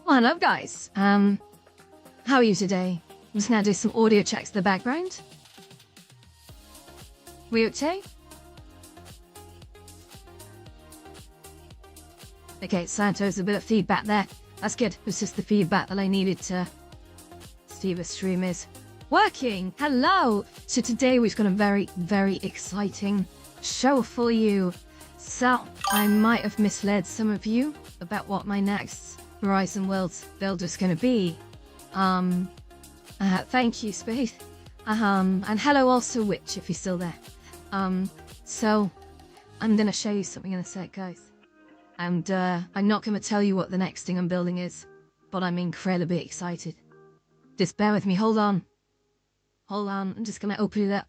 Hello guys, how are you today? I'm just gonna do some audio checks in the background. We okay? Okay, Santos, a bit of feedback there. That's good. It was just the feedback that I needed to see if the stream is working. Hello! So today we've got a very, very exciting show for you. So, I might have misled some of you about what my next Horizon Worlds build is going to be. Thank you, Spade. And hello also, Witch, if you're still there. So, I'm going to show you something in a sec, guys. And I'm not going to tell you what the next thing I'm building is, but I'm incredibly excited. Just bear with me, hold on. Hold on, I'm just going to open it up.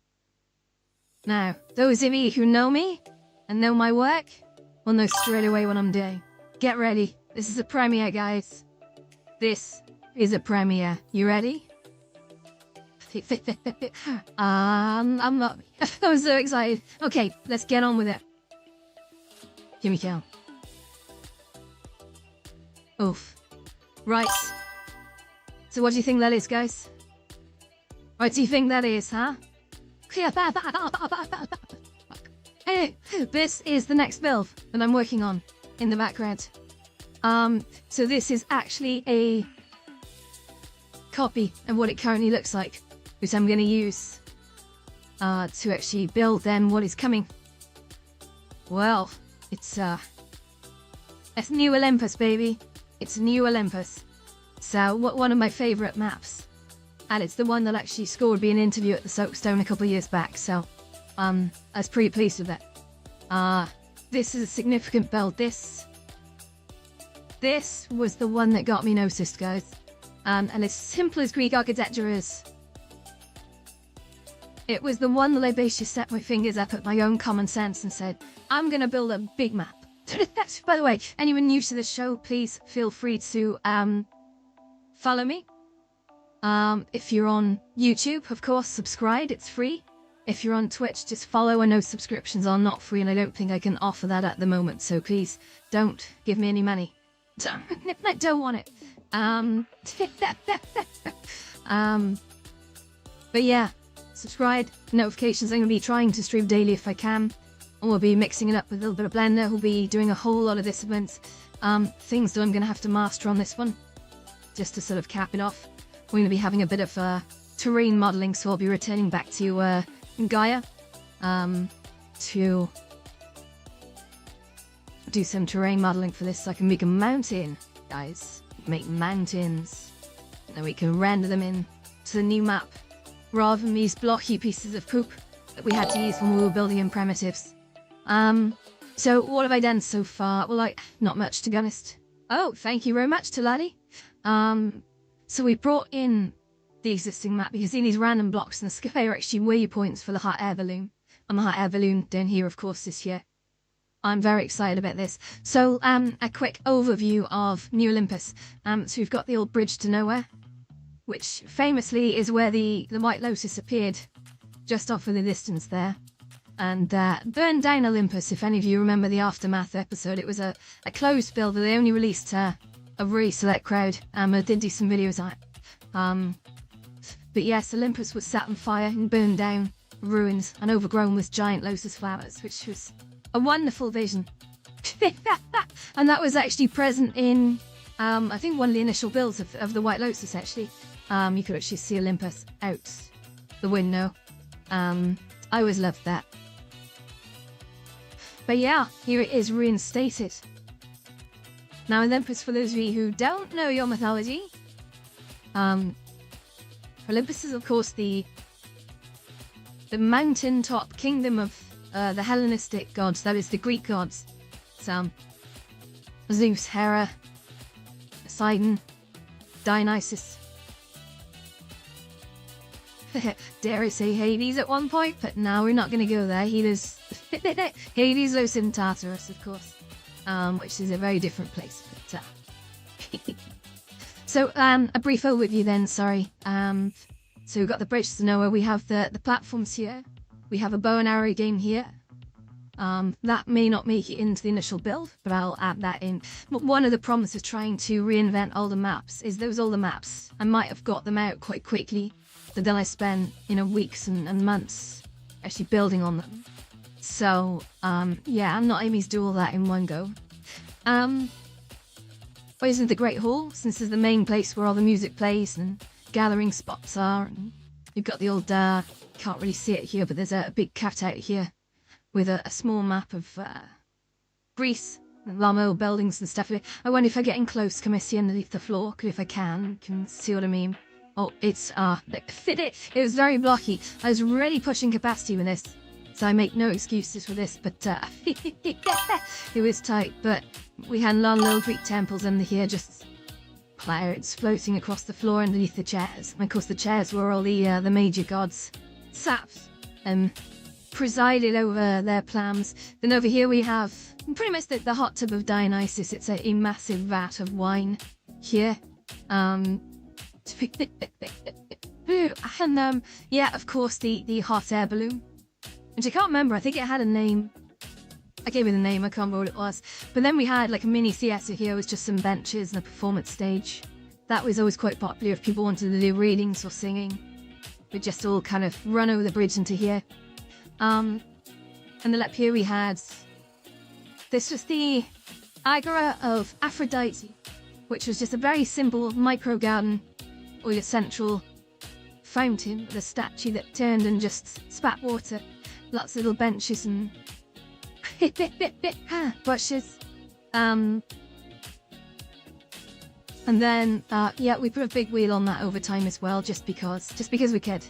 Now, those of you who know me and know my work will know straight away what I'm doing. Get ready. This is a premiere, guys. This is a premiere. You ready? I'm not. I'm so excited. Okay, let's get on with it. Here we go. Oof. Right. So what do you think that is, guys? What do you think that is, huh? Hey, this is the next build that I'm working on in the background. So this is actually a copy of what it currently looks like, which I'm going to use to actually build then what is coming. Well, it's New Olympus, baby. It's New Olympus. So one of my favourite maps, and it's the one that actually scored me an interview at the Soapstone a couple of years back. So I was pretty pleased with it. This is a significant build. This was the one that got me noticed, guys. And as simple as Greek architecture is, it was the one that I basically set my fingers up at my own common sense and said, I'm going to build a big map. By the way, anyone new to the show, please feel free to follow me. If you're on YouTube, of course, subscribe. It's free. If you're on Twitch, just follow. I know subscriptions are not free, and I don't think I can offer that at the moment. So please don't give me any money. I don't want it. But yeah, subscribe, notifications. I'm going to be trying to stream daily if I can. And we'll be mixing it up with a little bit of Blender. We'll be doing a whole lot of disciplines. Things that I'm going to have to master on this one. Just to sort of cap it off. We're going to be having a bit of terrain modeling, so I'll be returning back to Gaia to do some terrain modeling for this so I can make a mountain, guys. Make mountains. And then we can render them in to the new map rather than these blocky pieces of poop that we had to use when we were building in primitives. So what have I done so far? Well, not much, to be honest. Oh, thank you very much, Taladi. So we brought in the existing map because in these random blocks in the sky are actually waypoints for the hot air balloon. And the hot air balloon down here, of course, this year. I'm very excited about this. So, a quick overview of New Olympus. So we've got the old bridge to nowhere, which famously is where the White Lotus appeared, just off in the distance there. And burned down Olympus, if any of you remember the Aftermath episode. It was a closed build that they only released to a very select crowd. I did do some videos on it. But yes, Olympus was set on fire and burned down, ruined, and overgrown with giant lotus flowers, which was a wonderful vision. And that was actually present in, I think, one of the initial builds of the White Lotus, actually. You could actually see Olympus out the window. I always loved that. But yeah, here it is reinstated. Now, Olympus, for those of you who don't know your mythology, Olympus is, of course, the mountaintop kingdom of the Hellenistic gods, that is, the Greek gods. So, Zeus, Hera, Poseidon, Dionysus. Dare I say Hades at one point, but now we're not going to go there. Hades, lives in Tartarus, of course, which is a very different place. But, so, a brief overview then, sorry. So we've got the bridge to nowhere. We have the platforms here. We have a bow and arrow game here. That may not make it into the initial build, but I'll add that in. But one of the problems with trying to reinvent all the maps is those older maps. I might have got them out quite quickly, but then I spent, weeks and months actually building on them. So, yeah, I'm not aiming to do all that in one go. But isn't the Great Hall, since it's the main place where all the music plays and gathering spots are, and you've got the old, can't really see it here, but there's a big cutout here with a small map of Greece and Lamo buildings and stuff. I wonder if I get in close, can I see underneath the floor? Because if I can see what I mean. Oh, it's, it was very blocky. I was really pushing capacity with this, so I make no excuses for this, but it was tight. But we had a lot of little Greek temples under here, just clouds floating across the floor underneath the chairs. And of course the chairs were all the major gods sat presided over their plans. Then over here we have pretty much the hot tub of Dionysus. It's a massive vat of wine here. And yeah, of course the hot air balloon, which I can't remember. I think it had a name. I gave it a name, I can't remember what it was. But then we had like a mini theatre here with just some benches and a performance stage. That was always quite popular if people wanted to do readings or singing. We'd just all kind of run over the bridge into here. And then up here we had, this was the Agora of Aphrodite, which was just a very simple micro garden with a central fountain with a statue that turned and just spat water. Lots of little benches and bushes. And then, yeah, we put a big wheel on that over time as well, just because we could.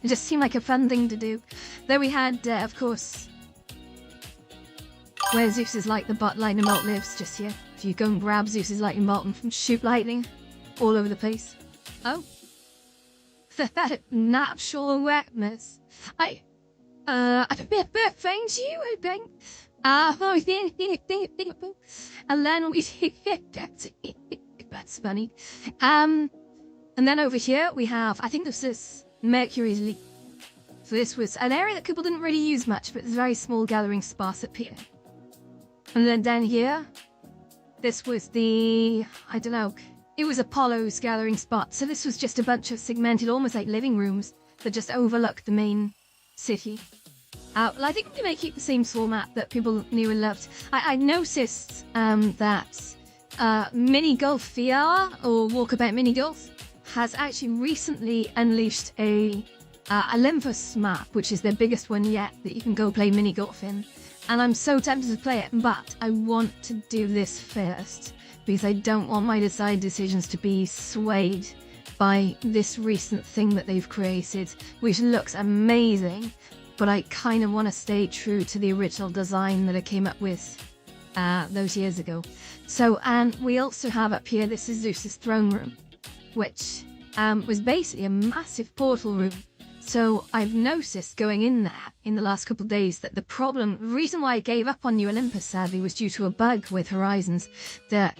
It just seemed like a fun thing to do. Then we had, of course, where Zeus's lightning bolt lives, just here. If you go and grab Zeus's lightning bolt and shoot lightning all over the place. Oh. That natural wetness. I thanks you, I think. And then we that's funny. And then over here we have, I think this is Mercury's Leap. So this was an area that people didn't really use much, but it's a very small gathering spot up here. And then down here, this was the, I don't know, it was Apollo's gathering spot. So this was just a bunch of segmented, almost like living rooms that just overlooked the main city. Well, I think they may keep the same format that people knew and loved. I noticed that Mini Golf VR, or Walkabout Mini Golf, has actually recently unleashed a Olympus map, which is their biggest one yet, that you can go play mini golf in. And I'm so tempted to play it, but I want to do this first, because I don't want my decisions to be swayed by this recent thing that they've created, which looks amazing, but I kind of want to stay true to the original design that I came up with those years ago. So, and we also have up here, this is Zeus's throne room, which was basically a massive portal room. So I've noticed going in there in the last couple of days that the reason why I gave up on New Olympus sadly was due to a bug with Horizons. The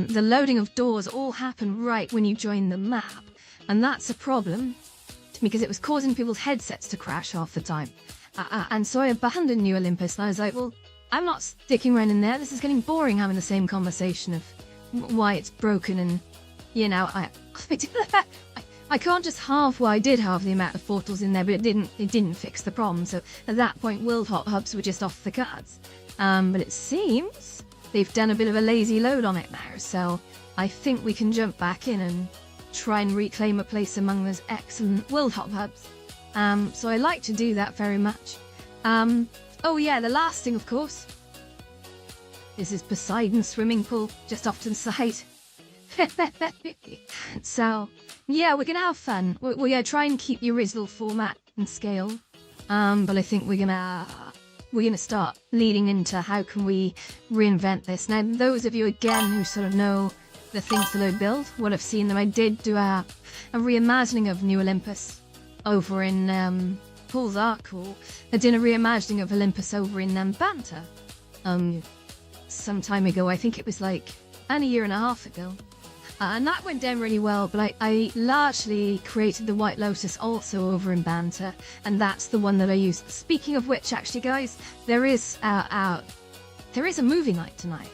loading of doors all happened right when you join the map. And that's a problem because it was causing people's headsets to crash half the time. And so I abandoned New Olympus and I was like, well, I'm not sticking around in there. This is getting boring having the same conversation of why it's broken and, I can't just halve, well, I did halve the amount of portals in there, but it didn't fix the problem. So at that point, World Hop Hubs were just off the cards. But it seems they've done a bit of a lazy load on it now. So I think we can jump back in and try and reclaim a place among those excellent World Hop Hubs. So I like to do that very much. Oh yeah, the last thing, of course. This is Poseidon's swimming pool, just off to the side. So, yeah, we're gonna have fun. We're gonna try and keep the original format and scale. But I think we're gonna start leading into how can we reinvent this. Now, those of you again who sort of know the things to load build would have seen them. I did do a reimagining of New Olympus over in Paul's Ark, or I did a reimagining of Olympus over in Banter some time ago. I think it was like a year and a half ago. And that went down really well, but I largely created the White Lotus also over in Banter, and that's the one that I used. Speaking of which, actually, guys, there is a movie night tonight.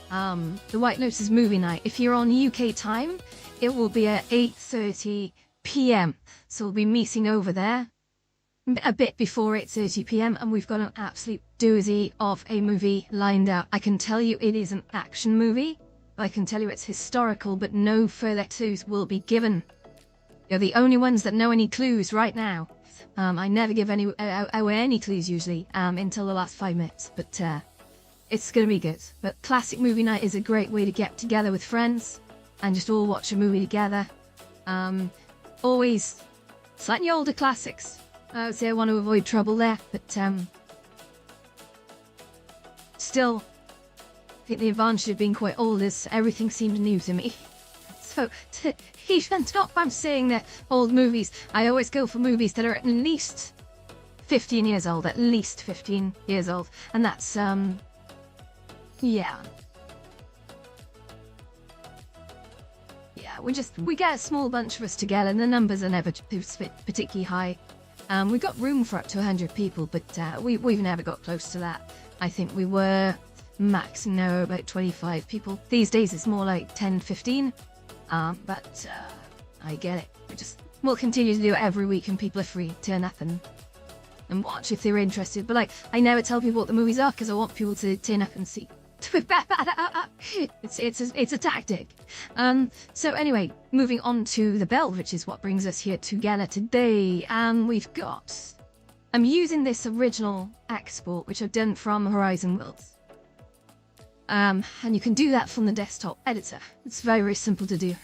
The White Lotus movie night. If you're on UK time, it will be at 8:30 p.m. So we'll be meeting over there a bit before 8:30 p.m. and we've got an absolute doozy of a movie lined out. I can tell you it is an action movie. I can tell you it's historical, but no further clues will be given. You're the only ones that know any clues right now. I never give away any clues usually until the last 5 minutes, but it's going to be good. But classic movie night is a great way to get together with friends and just all watch a movie together. Always slightly older classics. I would say I want to avoid trouble there, but still, I think the advantage of being quite old is everything seems new to me. So, even though I'm saying that old movies, I always go for movies that are at least 15 years old, at least 15 years old. And that's, yeah. Yeah, we get a small bunch of us together and the numbers are never particularly high. We've got room for up to 100 people, but we've never got close to that. I think we were max now about 25 people. These days it's more like 10, 15. But I get it. We'll continue to do it every week and people are free to turn up and watch if they're interested. But like, I never tell people what the movies are because I want people to turn up and see. It's a tactic. So anyway, moving on to the bell, which is what brings us here together today. And I'm using this original export, which I've done from Horizon Worlds. And you can do that from the desktop editor. It's very, very simple to do.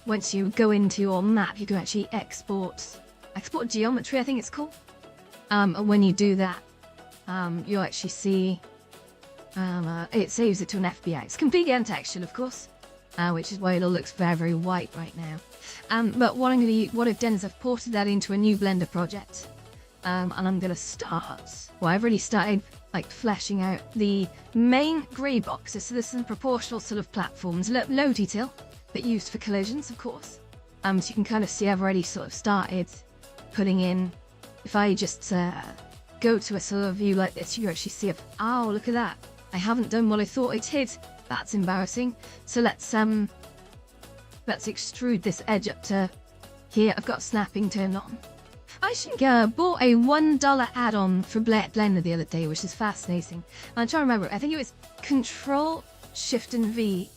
Once you go into your map, you can actually export geometry, I think it's called. And when you do that, you'll actually see it saves it to an FBX. It's completely untextured, of course, which is why it all looks very, very white right now. But what I've done is I've ported that into a new Blender project. And I'm going to start. Well, I've already started like fleshing out the main grey boxes. So this is proportional sort of platforms, low detail, but used for collisions, of course. So you can kind of see I've already sort of started putting in. If I just go to a sort of view like this, you actually see oh, look at that. I haven't done what I thought I did. That's embarrassing. So let's extrude this edge up to here. I've got snapping turned on. I actually bought a $1 add-on for Blender the other day, which is fascinating. I'm trying to remember, I think it was Control, Shift and V.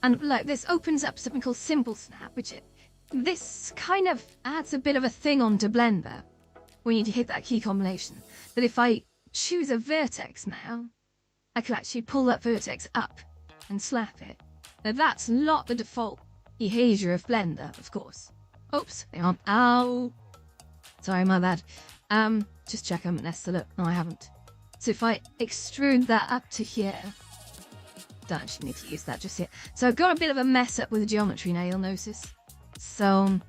And like this opens up something called Simple Snap, this kind of adds a bit of a thing onto Blender when you hit that key combination. But if I choose a vertex now, I can actually pull that vertex up and slap it. Now that's not the default behavior of Blender, of course. Oops, hang on. Ow. Sorry, my bad. Just check I haven't messed it up. No, I haven't. So if I extrude that up to here, don't actually need to use that just yet. So I've got a bit of a mess up with the geometry now, you'll notice. So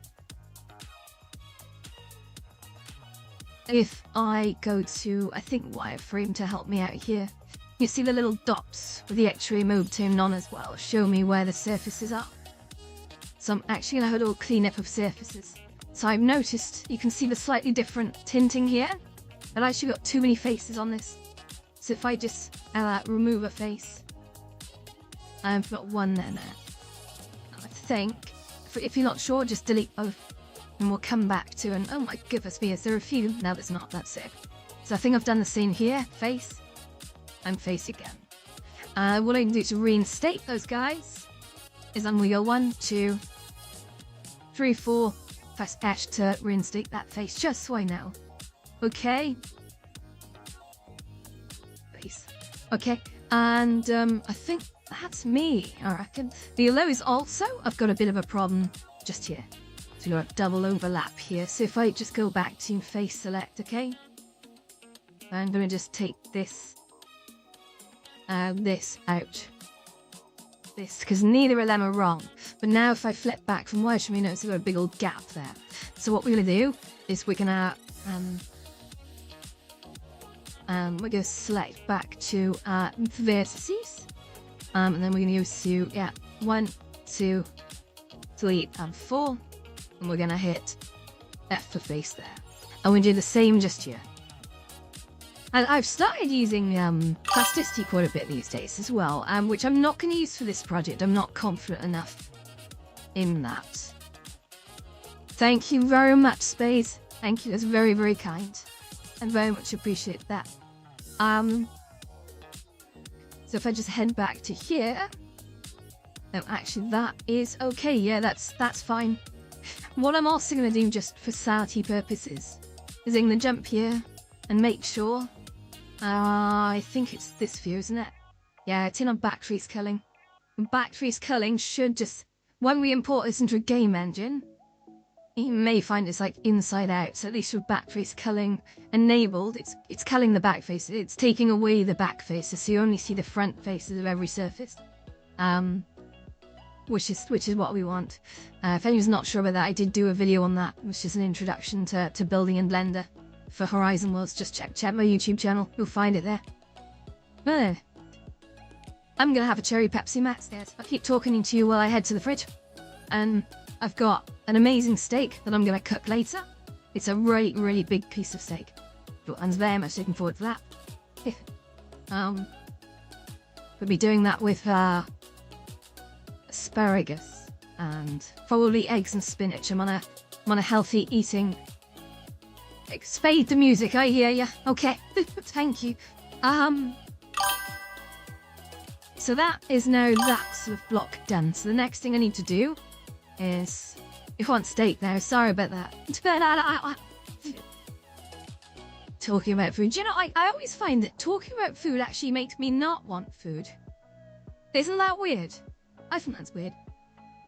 if I go to, I think, wireframe to help me out here, you see the little dots with the X-ray mode turned on as well, show me where the surfaces are. So I'm actually going to have a little cleanup of surfaces. So I've noticed you can see the slightly different tinting here. I've actually got too many faces on this. So if I just remove a face, I've got one there now. I think, if you're not sure, just delete both. And we'll come back to, and oh my goodness me, is there a few? No, there's not, that's it. So I think I've done the same here, face, and face again. What I can do to reinstate those guys is we go 1, 2, 3, 4, press H to reinstate that face, just so I know. Okay. Face. Okay, and I think that's me, I reckon. Below is also, I've got a bit of a problem just here. So you've got double overlap here. So if I just go back to face select, okay? I'm going to just take this out. This, because neither of them are wrong. But now if I flip back from wireframe, you notice we've got a big old gap there. So what we're going to do is we're going to select back to vertices. And then we're going to use to, 1, 2, 3, and 4. And we're gonna hit F for face there. And we do the same just here. And I've started using plasticity quite a bit these days as well, which I'm not going to use for this project. I'm not confident enough in that. Thank you very much, Spades. Thank you, that's very, very kind. I very much appreciate that. So if I just head back to here, no, actually that is okay. Yeah, that's fine. What I'm also going to do just for sanity purposes is I'm going to jump here and make sure. I think it's this view, isn't it? Yeah, it's in on Backtree culling. And Backtree culling should just, when we import this into a game engine, you may find it's like inside out. So at least with Backtree culling enabled, it's culling the back faces. It's taking away the back faces, so you only see the front faces of every surface. Which is what we want. If anyone's not sure about that, I did do a video on that, which is an introduction to building in Blender for Horizon Worlds. Just check my YouTube channel, you'll find it there. But I'm gonna have a cherry Pepsi Max. Yes, I'll keep talking to you while I head to the fridge. And I've got an amazing steak that I'm gonna cook later. It's a really, really big piece of steak. And very much looking forward to that. We'll be doing that with asparagus and probably eggs and spinach. I'm on a healthy eating. Fade the music, I hear ya. Okay, thank you. So that is now that sort of block done. So the next thing I need to do is, if I want steak now, sorry about that. Talking about food. Do you know, I always find that talking about food actually makes me not want food. Isn't that weird? I think that's weird.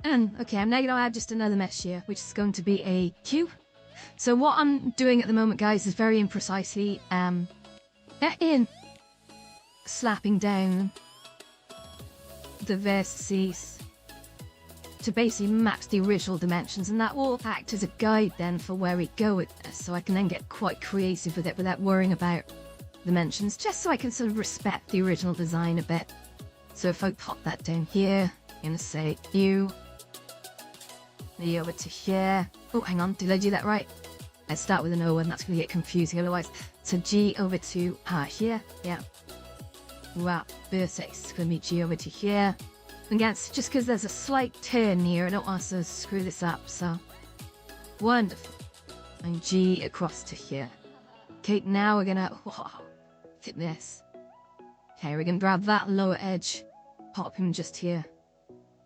And okay, I'm now going to add just another mesh here, which is going to be a cube. So what I'm doing at the moment, guys, is very imprecisely slapping down the vertices to basically match the original dimensions, and that will act as a guide then for where we go with this, so I can then get quite creative with it without worrying about dimensions, just so I can sort of respect the original design a bit. So if I pop that down here, I'm going to say you, the over to here. Oh, hang on, did I do that right? I start with an O and that's going to get confusing otherwise. So G over to here, yeah. Wow, vertex is going to be G over to here. And again, it's just because there's a slight turn here, I don't want to screw this up, so. Wonderful. And G across to here. Okay, now we're going to hit this. Okay, we're going to grab that lower edge, pop him just here.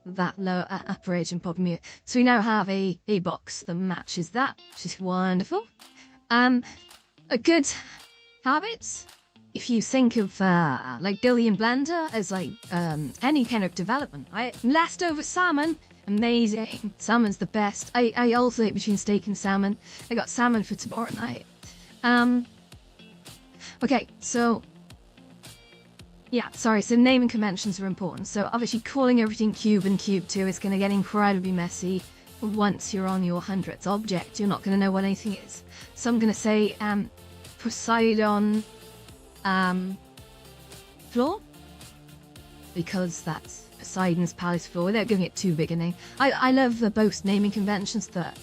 That lower upper edge and pop him here. So we now have a box that matches that, which is wonderful. A good habit, if you think of like building in Blender as like any kind of development, right? Leftover salmon, amazing. Salmon's the best. I alternate between steak and salmon. I got salmon for tomorrow night. Okay, so yeah, sorry, so naming conventions are important. So obviously calling everything cube and cube 2 is going to get incredibly messy once you're on your 100th object. You're not going to know what anything is. So I'm going to say Poseidon floor, because that's Poseidon's palace floor, without giving it too big a name. I love the both naming conventions that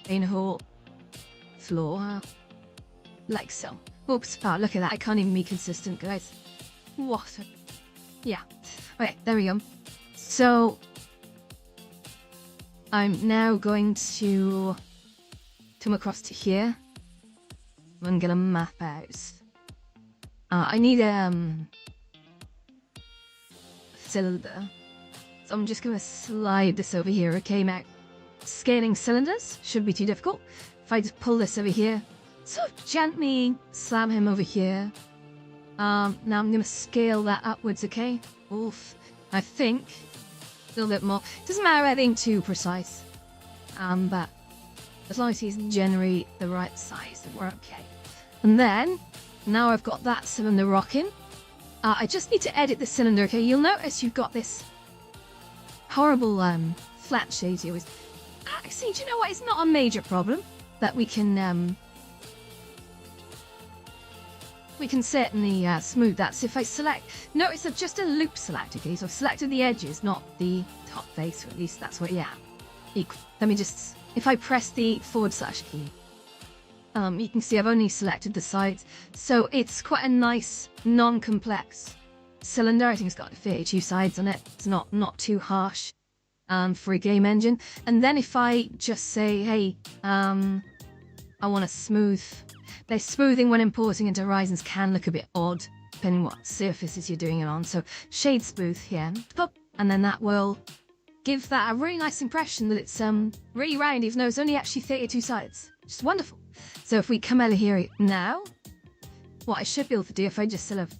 in whole floor, like so. Oops, oh, look at that, I can't even be consistent, guys. What? Yeah. Okay, there we go. So, I'm now going to come across to here. I'm gonna map out. I need a cylinder. So I'm just gonna slide this over here, okay? Now, scaling cylinders shouldn't be too difficult. If I just pull this over here, sort of gently slam him over here. Now I'm going to scale that upwards, okay? Oof. I think a little bit more. Doesn't matter about being too precise. But as long as he's generally the right size, then we're okay. And then, now I've got that cylinder rocking. I just need to edit the cylinder, okay? You'll notice you've got this horrible flat shade here. Actually, do you know what? It's not a major problem that we can we can certainly smooth that. So if I select, notice I've just a loop selected, okay? So I've selected the edges, not the top face, or at least that's what, yeah. Let me just, if I press the / key, you can see I've only selected the sides. So it's quite a nice, non-complex cylinder. I think it's got 32 sides on it. It's not too harsh for a game engine. And then if I just say, hey, I want to smooth. Their smoothing when importing into Horizons can look a bit odd, depending what surfaces you're doing it on. So shade smooth here, and then that will give that a really nice impression that it's really round, even though it's only actually 32 sides, which is wonderful. So if we come over here now, what I should be able to do if I just sort of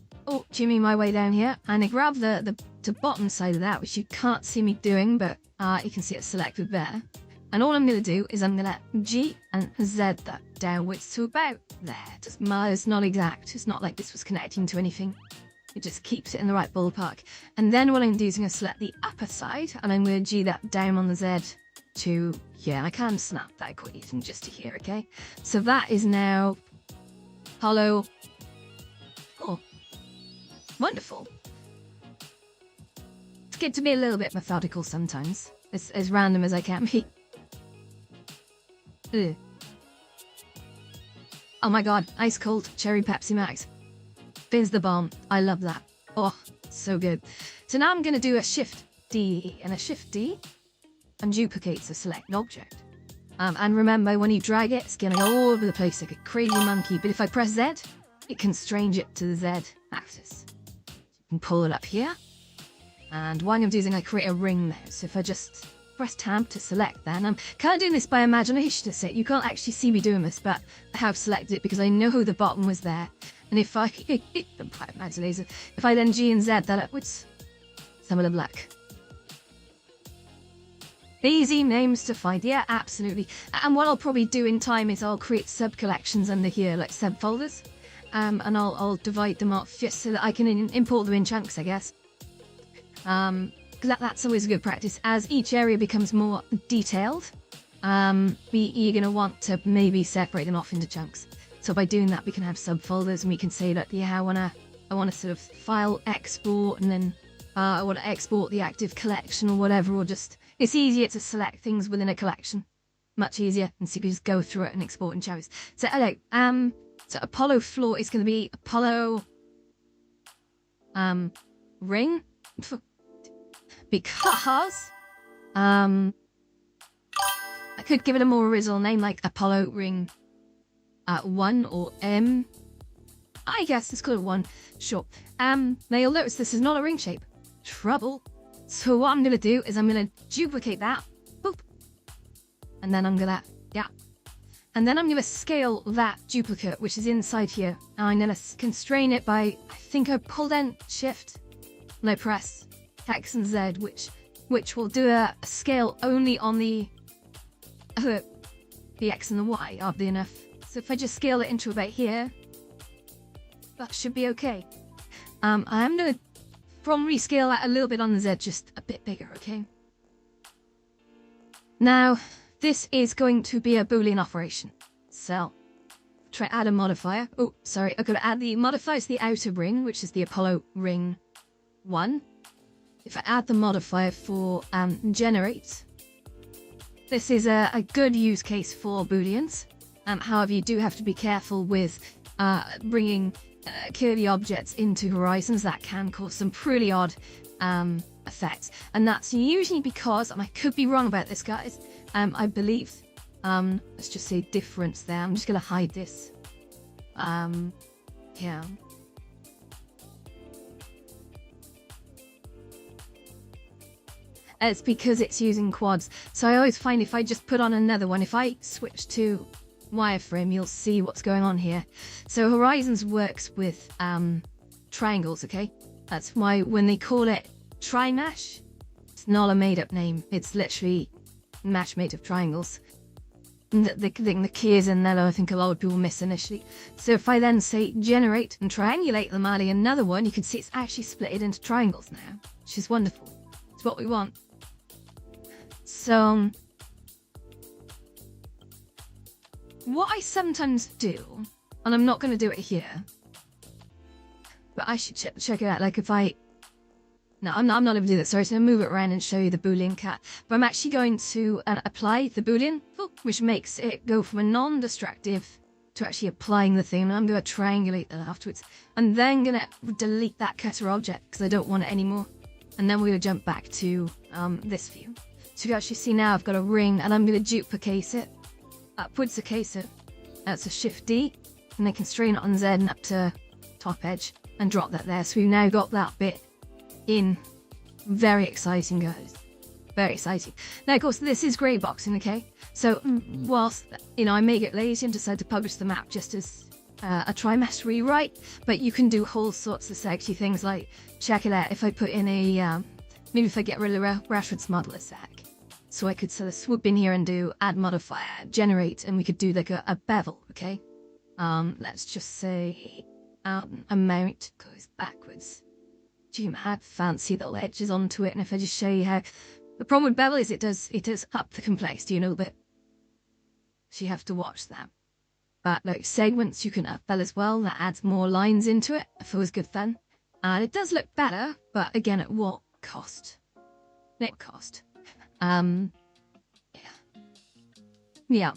jimmy my way down here and I grab the bottom side of that, which you can't see me doing, but you can see it selected there. And all I'm going to do is I'm going to G and Z that downwards to about there. It's not exact. It's not like this was connecting to anything. It just keeps it in the right ballpark. And then what I'm going to do is I'm going to select the upper side and I'm going to G that down on the Z to here. I can snap that quite easily just to here, okay? So that is now hollow. Oh, wonderful. It's good to be a little bit methodical sometimes. As random as I can be. Ugh. Oh my god, ice cold cherry Pepsi Max. Fizz the bomb. I love that. Oh, so good. So now I'm going to do a Shift D, and a Shift D and duplicates a select object. And remember, when you drag it, it's going to go all over the place like a crazy monkey. But if I press Z, it can strange it to the Z axis. You can pull it up here. And what I'm going to do is I'm going to create a ring there. So if I just press Tab to select that, and I'm kind of doing this by imagination to say, you can't actually see me doing this, but I have selected it because I know the bottom was there. And if I, if I then G and Z that upwards, some of the black. Easy names to find, yeah, absolutely. And what I'll probably do in time is I'll create sub-collections under here, like subfolders, and I'll divide them up just so that I can import them in chunks, I guess. Because that's always a good practice. As each area becomes more detailed, you're going to want to maybe separate them off into chunks. So by doing that, we can have subfolders, and we can say that, yeah, I want to sort of file export, and then I want to export the active collection or whatever, or just, it's easier to select things within a collection. Much easier, and so you can just go through it and export and choose. So, hello, so Apollo floor is going to be Apollo, ring, because, I could give it a more original name, like Apollo ring, 1 or M. I guess let's call it 1. Sure. Now you'll notice this is not a ring shape. Trouble. So what I'm going to do is I'm going to duplicate that. Boop. And then I'm going to, yeah. And then I'm going to scale that duplicate, which is inside here. And I'm going to constrain it by, I think I pull down Shift. And I press X and Z, which will do a scale only on the X and the Y, oddly enough. So if I just scale it into about here, that should be okay. I'm going to probably rescale that a little bit on the Z, just a bit bigger, okay? Now, this is going to be a Boolean operation. So, try add a modifier. Oh, sorry, I've got to add the modifier to the outer ring, which is the Apollo ring 1. If I add the modifier for generate, this is a good use case for Booleans. However, you do have to be careful with bringing curly objects into Horizons. That can cause some pretty odd effects. And that's usually because, and I could be wrong about this, guys, I believe, let's just say difference there. I'm just going to hide this. Yeah. It's because it's using quads. So I always find if I just put on another one, if I switch to wireframe, you'll see what's going on here. So Horizons works with triangles, okay? That's why when they call it Tri-Mesh, it's not a made-up name. It's literally mesh made of triangles. The key is in there, I think a lot of people miss initially. So if I then say generate and triangulate them, adding another one, you can see it's actually split it into triangles now, which is wonderful. It's what we want. So what I sometimes do, and I'm not going to do it here, But I should check it out. Like if I... No, I'm not going to do that. Sorry, so I'm going to move it around and show you the Boolean cat. But I'm actually going to apply the Boolean, which makes it go from a non-destructive to actually applying the thing. And I'm going to triangulate that afterwards. I'm then going to delete that cutter object because I don't want it anymore. And then we're going to jump back to this view. So you actually see now I've got a ring and I'm going to duplicate it. Upwards, okay, so that's a Shift D. And then constrain it on Z and up to top edge and drop that there. So we've now got that bit in. Very exciting, guys. Very exciting. Now, of course, this is grey boxing, okay? So whilst, I may get lazy and decide to publish the map just as a trimester rewrite, but you can do whole sorts of sexy things like, check it out, if I put in a, maybe if I get rid of the reference model a sec. So I could sort of swoop in here and do add modifier, generate, and we could do like a bevel, okay? Let's just say amount goes backwards. Do you have fancy little edges onto it? And if I just show you how, the problem with bevel is it does up the complexity a little bit. So you have to watch that. But like segments, you can up bevel as well. That adds more lines into it. If it was good fun, and it does look better, but again, at what cost? Net cost. Yeah.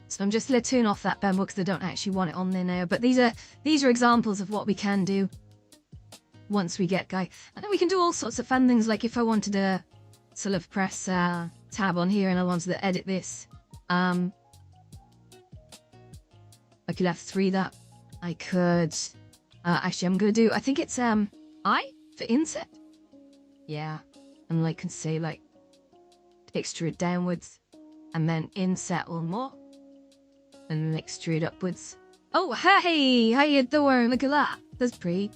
So I'm just going to turn off that bevel because I don't actually want it on there now. But these are examples of what we can do once we get Guy. And then we can do all sorts of fun things, like if I wanted to sort of press tab on here and I wanted to edit this, I could F3 that. I could actually, I'm going to do, I think it's I for inset. Yeah, and like can say like extrude downwards and then inset one more and then extrude upwards. Oh, hey, how you doing? Look at that. That's pretty.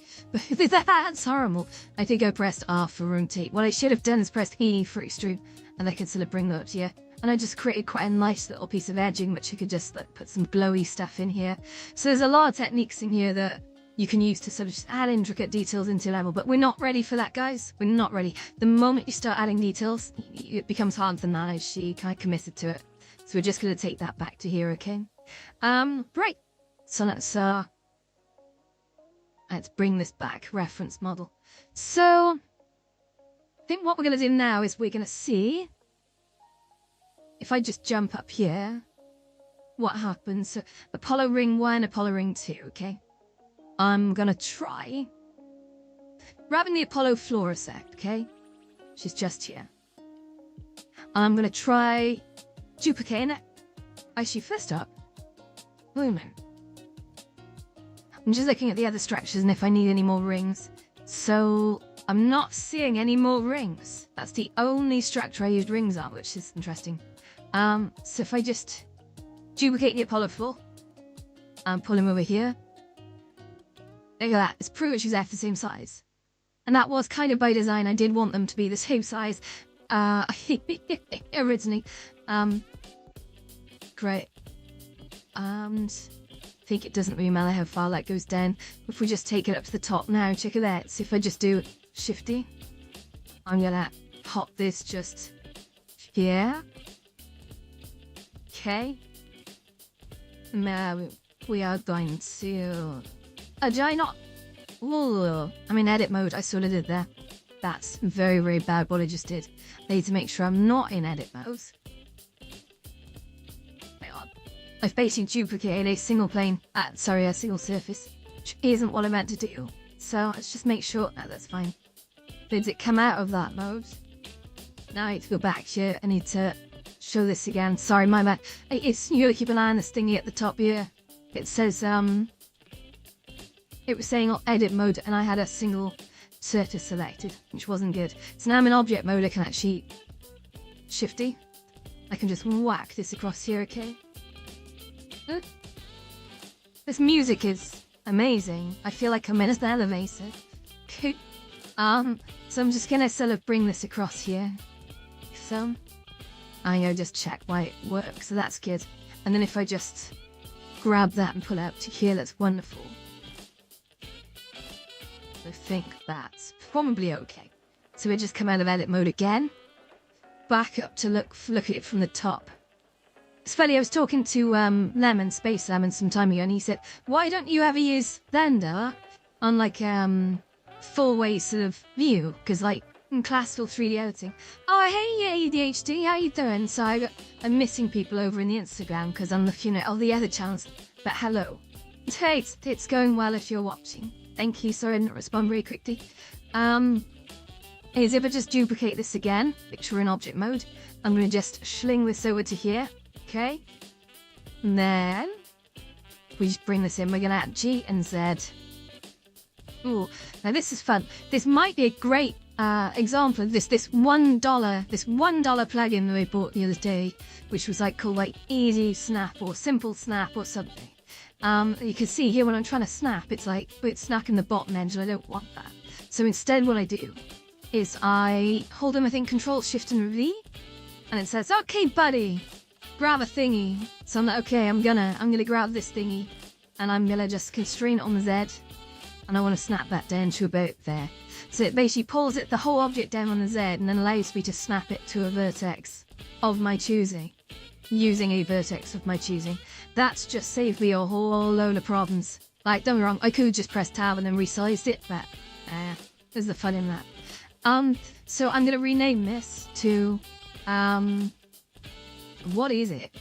That's horrible. I think I pressed R for rotate. What I should have done is pressed E for extrude, and I could sort of bring that up to you. And I just created quite a nice little piece of edging, which you could just like put some glowy stuff in here. So there's a lot of techniques in here that you can use to sort of just add intricate details into your level, but we're not ready for that, guys. We're not ready. The moment you start adding details, it becomes hard to manage. She kind of committed to it. So we're just going to take that back to here, okay? Right. So let's bring this back, reference model. So I think what we're going to do now is we're going to see if I just jump up here, what happens. So Apollo ring 1, Apollo ring 2, okay? I'm going to try grabbing the Apollo floor a sec, okay? She's just here. I'm going to try duplicating it. Actually, first up, booming. I'm just looking at the other structures and if I need any more rings. So I'm not seeing any more rings. That's the only structure I used rings on, which is interesting. So if I just duplicate the Apollo floor and pull him over here, look at that. It's pretty much exactly the same size. And that was kind of by design. I did want them to be the same size originally. Great. And I think it doesn't really matter how far that goes down. If we just take it up to the top now, check it out. So if I just do Shift-D, I'm gonna pop this just here. Okay. Now we are going to... did I not? Ooh, I'm in edit mode. I sort of did there. That's very, very bad what I just did. I need to make sure I'm not in edit mode. I've basically duplicated a single plane, a single surface, which isn't what I meant to do. So let's just make sure, that's fine. Did it come out of that mode? Now I need to go back here. I need to show this again. Sorry, my bad. It's you keep an eye on this thingy at the top here. It says, it was saying edit mode and I had a single surface selected, which wasn't good. So now I'm in object mode. I can actually Shift-D. I can just whack this across here, okay? This music is amazing. I feel like I'm in an elevator. So I'm just gonna sort of bring this across here. So I'm gonna just check why it works. So that's good. And then if I just grab that and pull it out to here, that's wonderful. I think that's probably okay. So we just come out of edit mode again. Back up to look at it from the top. It's funny, I was talking to Lemon, Space Lemon, some time ago, and he said, why don't you ever use Blender on like full-way sort of view? Because like in classical 3D editing. Oh, hey ADHD, how you doing? So I'm missing people over in the Instagram because I'm looking at all the other channels. But hello. Hey, it's going well if you're watching. Thank you, sorry I didn't respond very quickly. Is if I just duplicate this again, picture in object mode, I'm going to just sling this over to here. Okay, and then we just bring this in. We're going to add G and Z. Ooh, now this is fun. This might be a great example of this $1 plugin that I bought the other day, which was like called like Easy Snap or Simple Snap or something. You can see here when I'm trying to snap, it's like it's snapping the bottom edge, and I don't want that. So instead, what I do is I hold them, I think, Control Shift and V, and it says, "Okay, buddy, grab a thingy." So I'm like, okay, I'm gonna grab this thingy, and I'm gonna just constrain it on the Z, and I want to snap that down to about there. So it basically pulls the whole object down on the Z, and then allows me to snap it to a vertex of my choosing, using a vertex of my choosing. That's just saved me a whole load of problems. Like, don't get me wrong, I could just press tab and then resized it, but there's the fun in that. So I'm gonna rename this to what is it?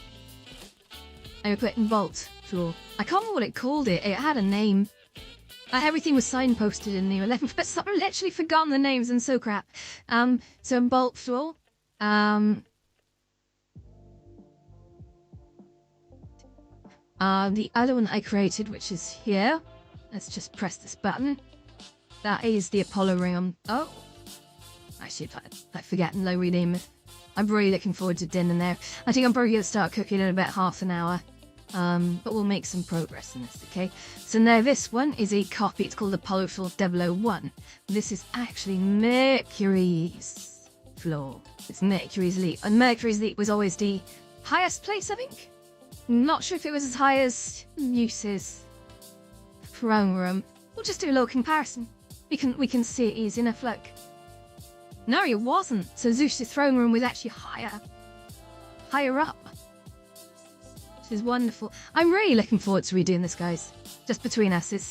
I put in Bolt Tool. I can't remember what it called it. It had a name. Everything was signposted in the 11, but I've literally forgotten the names and so crap. So in Bolt Tool, the other one I created, which is here. Let's just press this button. That is the Apollo ring. Oh, actually, I forget and low rename it. I'm really looking forward to dinner there. I think I'm probably going to start cooking in about half an hour. But we'll make some progress in this, okay? So now this one is a copy. It's called Apollo Floor 001. This is actually Mercury's floor. It's Mercury's Leap. And Mercury's Leap was always the highest place, I think. Not sure if it was as high as Mews's throne room. We'll just do a little comparison. We can see it easy enough, look. No, it wasn't. So Zeus's throne room was actually higher up. Which is wonderful. I'm really looking forward to redoing this, guys. Just between us, it's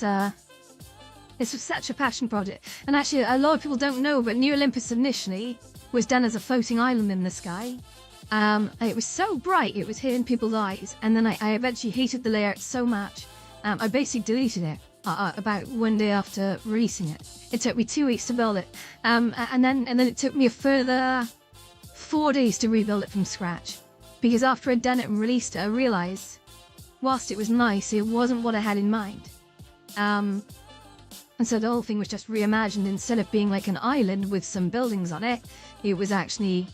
such a passion project. And actually, a lot of people don't know, but New Olympus initially was done as a floating island in the sky. It was so bright, it was hitting people's eyes. And then I eventually hated the layout so much, I basically deleted it about one day after releasing it. It took me 2 weeks to build it. And then it took me a further 4 days to rebuild it from scratch. Because after I'd done it and released it, I realised, whilst it was nice, it wasn't what I had in mind. And so the whole thing was just reimagined. Instead of being like an island with some buildings on it, it was actually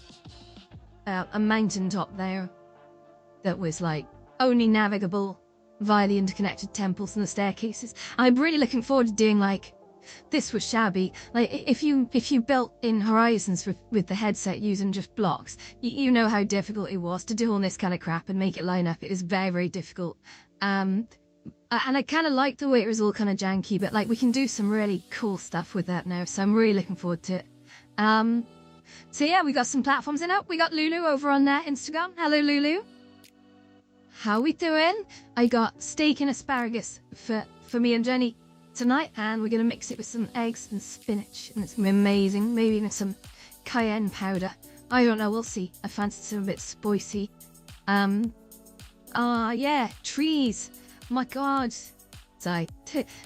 a mountain top there that was like only navigable via the interconnected temples and the staircases. I'm really looking forward to doing like, this was shabby. Like if you built in Horizons with the headset using just blocks, you know how difficult it was to do all this kind of crap and make it line up. It is very, very difficult. And I kind of like the way it was all kind of janky, but like we can do some really cool stuff with that now. So I'm really looking forward to it. So yeah, we got some platforms in up. We got Lulu over on Instagram. Hello, Lulu. How we doing? I got steak and asparagus for me and Jenny tonight, and we're going to mix it with some eggs and spinach, and it's going to be amazing. Maybe even some cayenne powder. I don't know, we'll see. I fancy some a bit spicy. Yeah, trees. Oh my God. So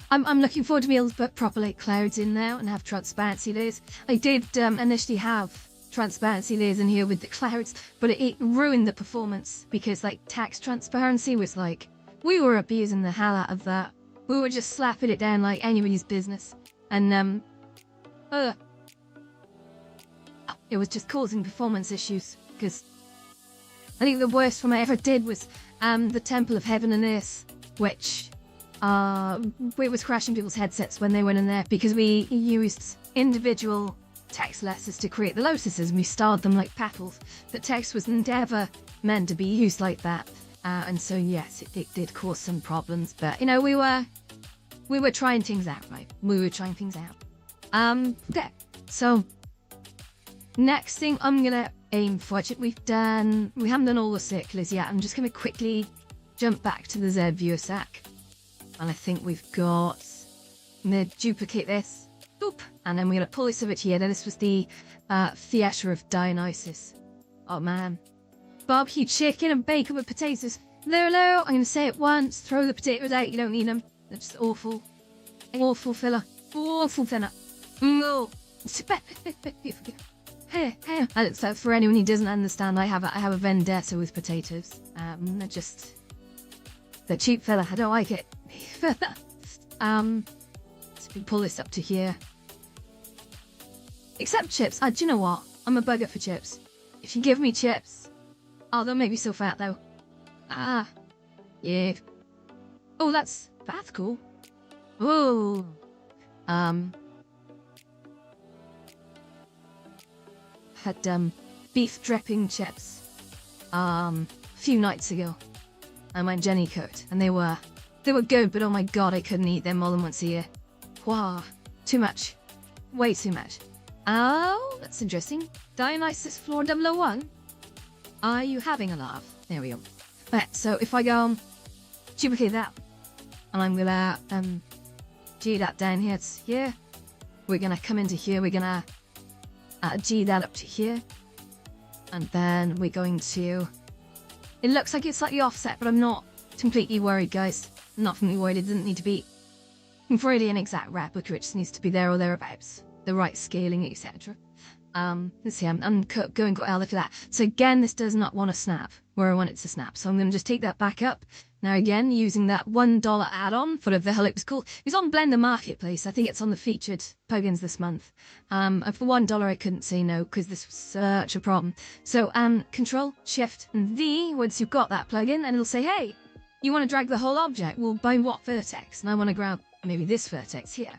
I'm looking forward to be able to put proper like clouds in there and have transparency layers. I did initially have transparency layers in here with the clouds, but it ruined the performance because like text transparency was like, we were abusing the hell out of that. We were just slapping it down like anybody's business. And it was just causing performance issues because I think the worst one I ever did was the Temple of Heaven and Earth, which it was crashing people's headsets when they went in there because we used individual text letters to create the lotuses and we styled them like petals. But text was never meant to be used like that. And so yes, it did cause some problems, but you know, we were trying things out, right? We were trying things out. Okay, so next thing I'm gonna aim fudge. We haven't done all the circulars yet. I'm just going to quickly jump back to the Z view a sec. And I think we've got, I'm going to duplicate this. Oop. And then we're going to pull this over here. Then this was the theatre of Dionysus. Oh man. Barbecue chicken and bacon with potatoes. Hello. I'm going to say it once. Throw the potatoes out. You don't need them. They're just awful. Awful filler. Awful filler. No. Hey. So for anyone who doesn't understand, I have a vendetta with potatoes. They're just, they're cheap filler. I don't like it. So we pull this up to here. Except chips. Do you know what? I'm a bugger for chips. If you give me chips, oh, they'll make me so fat though. Yeah. Oh, that's cool. Oh. Had beef dripping chips a few nights ago. I went Jenny cooked, and they were good, but oh my god, I couldn't eat them more than once a year. Wow, too much. Way too much. Oh, that's interesting. Dionysus Floor 001? Are you having a laugh? There we go. Right, so if I go duplicate that, and I'm gonna G that down here, it's here. We're gonna come into here, we're gonna G that up to here. And then we're going to, it looks like it's slightly offset, but I'm not completely worried, guys. I'm not completely worried, it doesn't need to be really an exact replica, it just needs to be there or thereabouts. The right scaling, etc. Let's see, I'm going quite well for that. So again, this does not want to snap where I want it to snap. So I'm going to just take that back up. Now again, using that $1 add-on for the hell it was called. It was on Blender Marketplace. I think it's on the featured plugins this month. And for $1, I couldn't say no because this was such a problem. So Control, Shift, and V once you've got that plugin, and it'll say, hey, you want to drag the whole object? Well, by what vertex? And I want to grab maybe this vertex here.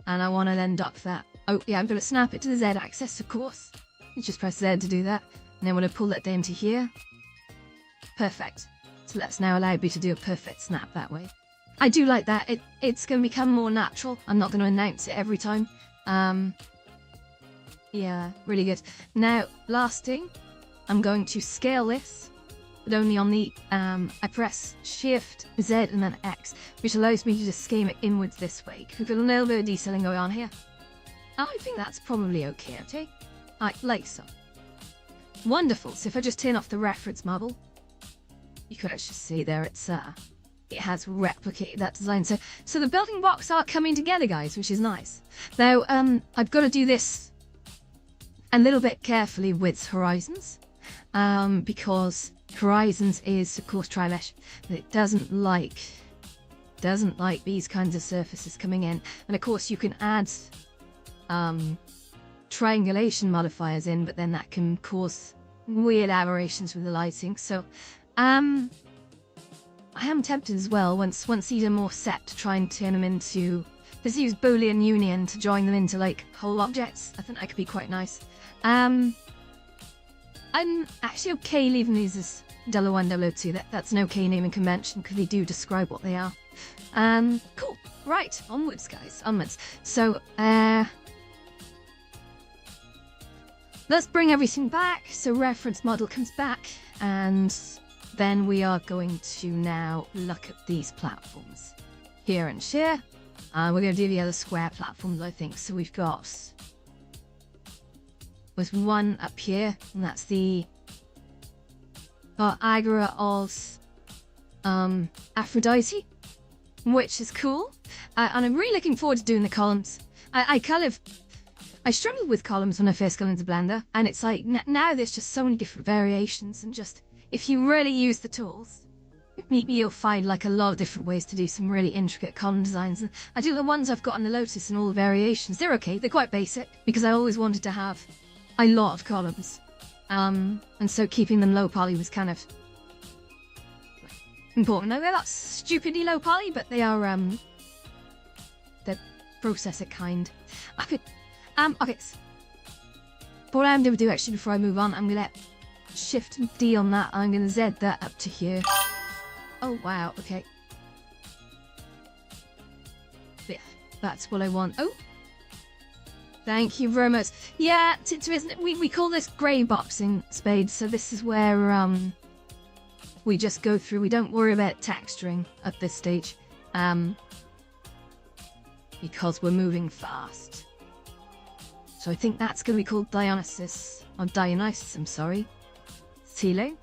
And I want to then dock that. Oh, yeah, I'm going to snap it to the Z axis, of course. You just press Z to do that. And then when I pull that down to here. Perfect. So that's now allowed me to do a perfect snap that way. I do like that. It's going to become more natural. I'm not going to announce it every time. Yeah, really good. Now, last thing, I'm going to scale this, but only on the, I press Shift, Z, and then X, which allows me to just scale it inwards this way. We've got a little bit of detailing going on here. I think that's probably okay. Like so. Wonderful. So if I just turn off the reference model, you could actually see there it has replicated that design. So the building blocks are coming together, guys, which is nice. Now, I've got to do this a little bit carefully with Horizons, because Horizons is, of course, tri-mesh, but it doesn't like these kinds of surfaces coming in. And of course, you can add triangulation modifiers in, but then that can cause weird aberrations with the lighting. So I am tempted as well, once these are more set, to try and turn them into, let's use Boolean union to join them into like whole objects. I think that could be quite nice. I'm actually okay leaving these as 01, 02. That's an okay naming convention because they do describe what they are. Cool. Right, onwards, guys, onwards. So let's bring everything back. So reference model comes back, and then we are going to now look at these platforms here and here. We're going to do the other square platforms, I think. So we've got, there's one up here, and that's the Agora of Aphrodite, which is cool. And I'm really looking forward to doing the columns. I struggled with columns when I first got into Blender, and it's like, now there's just so many different variations, and just, if you really use the tools, maybe you'll find like a lot of different ways to do some really intricate column designs. And I do the ones I've got on the Lotus and all the variations, they're okay, they're quite basic, because I always wanted to have a lot of columns. And so keeping them low poly was kind of important. No, they're not stupidly low poly, but they are, they're processor kind. Okay, so what I'm going to do actually before I move on, I'm going to Shift D on that, I'm going to Z that up to here. Oh wow, okay. Yeah, that's what I want. Oh! Thank you very much. Yeah, we call this grey boxing spade, so this is where we just go through. We don't worry about texturing at this stage, because we're moving fast. So I think that's going to be called Dionysus, or Dionysus, I'm sorry. Silo.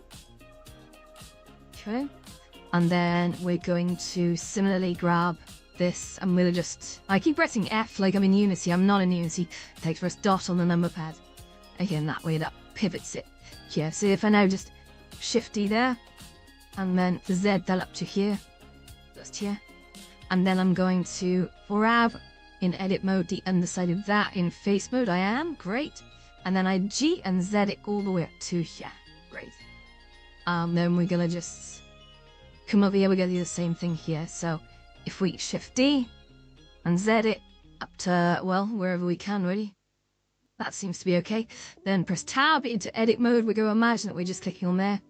Okay. And then we're going to similarly grab this. I'm going to just... I keep pressing F like I'm in Unity. I'm not in Unity. It takes press dot on the number pad. Again, that way that pivots it. Here, so if I now just Shift D there, and then the Z that up to here, just here. And then I'm going to grab in edit mode the underside of that. In face mode I am, great. And then I G and Z it all the way up to here, great. Then we're gonna just come over here, we're gonna do the same thing here. So if we Shift D and Z it up to, well, wherever we can really. That seems to be okay. Then press Tab into edit mode. We're gonna imagine that we're just clicking on there.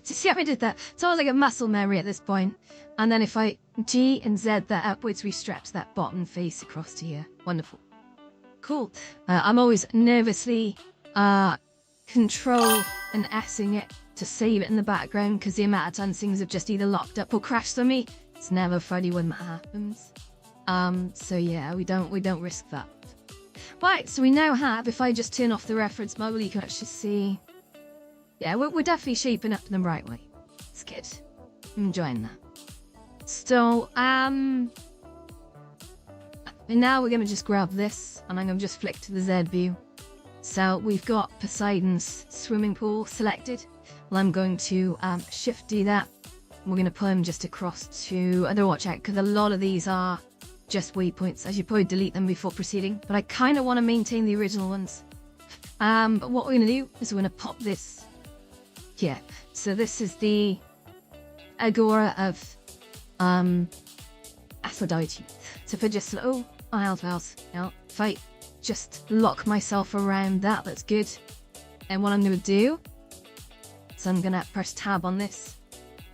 See how I did that? It's almost like a muscle memory at this point. And then if I G and Z that upwards, we stretch that bottom face across to here. Wonderful. Cool. I'm always nervously Control and S-ing it to save it in the background, because the amount of times things have just either locked up or crashed on me, it's never funny when that happens. So yeah, we don't risk that. Right, so we now have, if I just turn off the reference model, you can actually see. Yeah, we're definitely shaping up in the right way. It's good. I'm enjoying that. So, and now we're going to just grab this, and I'm going to just flick to the Z view. So we've got Poseidon's swimming pool selected. Well, I'm going to Shift D that. We're going to put them just across to, I don't watch out, because a lot of these are just waypoints. I should probably delete them before proceeding, but I kind of want to maintain the original ones. But what we're going to do is we're going to pop this here. So this is the Agora of Aphrodite. So if I just, oh, if I just lock myself around that, that's good. And what I'm going to do is I'm going to press Tab on this,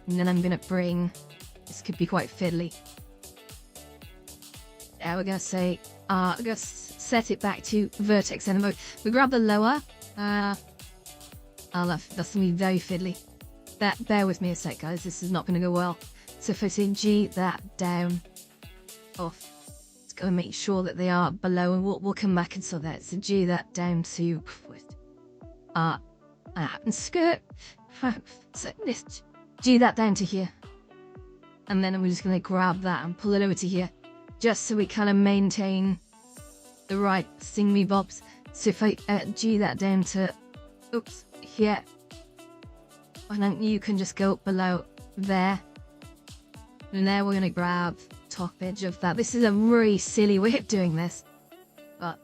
and then I'm going to bring, this could be quite fiddly. Yeah, we're going to say, we're going to set it back to vertex edit mode. We grab the lower, that's going to be very fiddly. Bear with me a sec, guys, this is not going to go well. So if I say G that down, off, it's going to make sure that they are below, and we'll come back and sort that. So G that down to, and skirt, so this, G that down to here. And then we're just going to grab that and pull it over to here, just so we kind of maintain the right thingy-bobs. So if I G that down to, oops, here, and then you can just go below there. And now we're going to grab top edge of that. This is a really silly way of doing this, but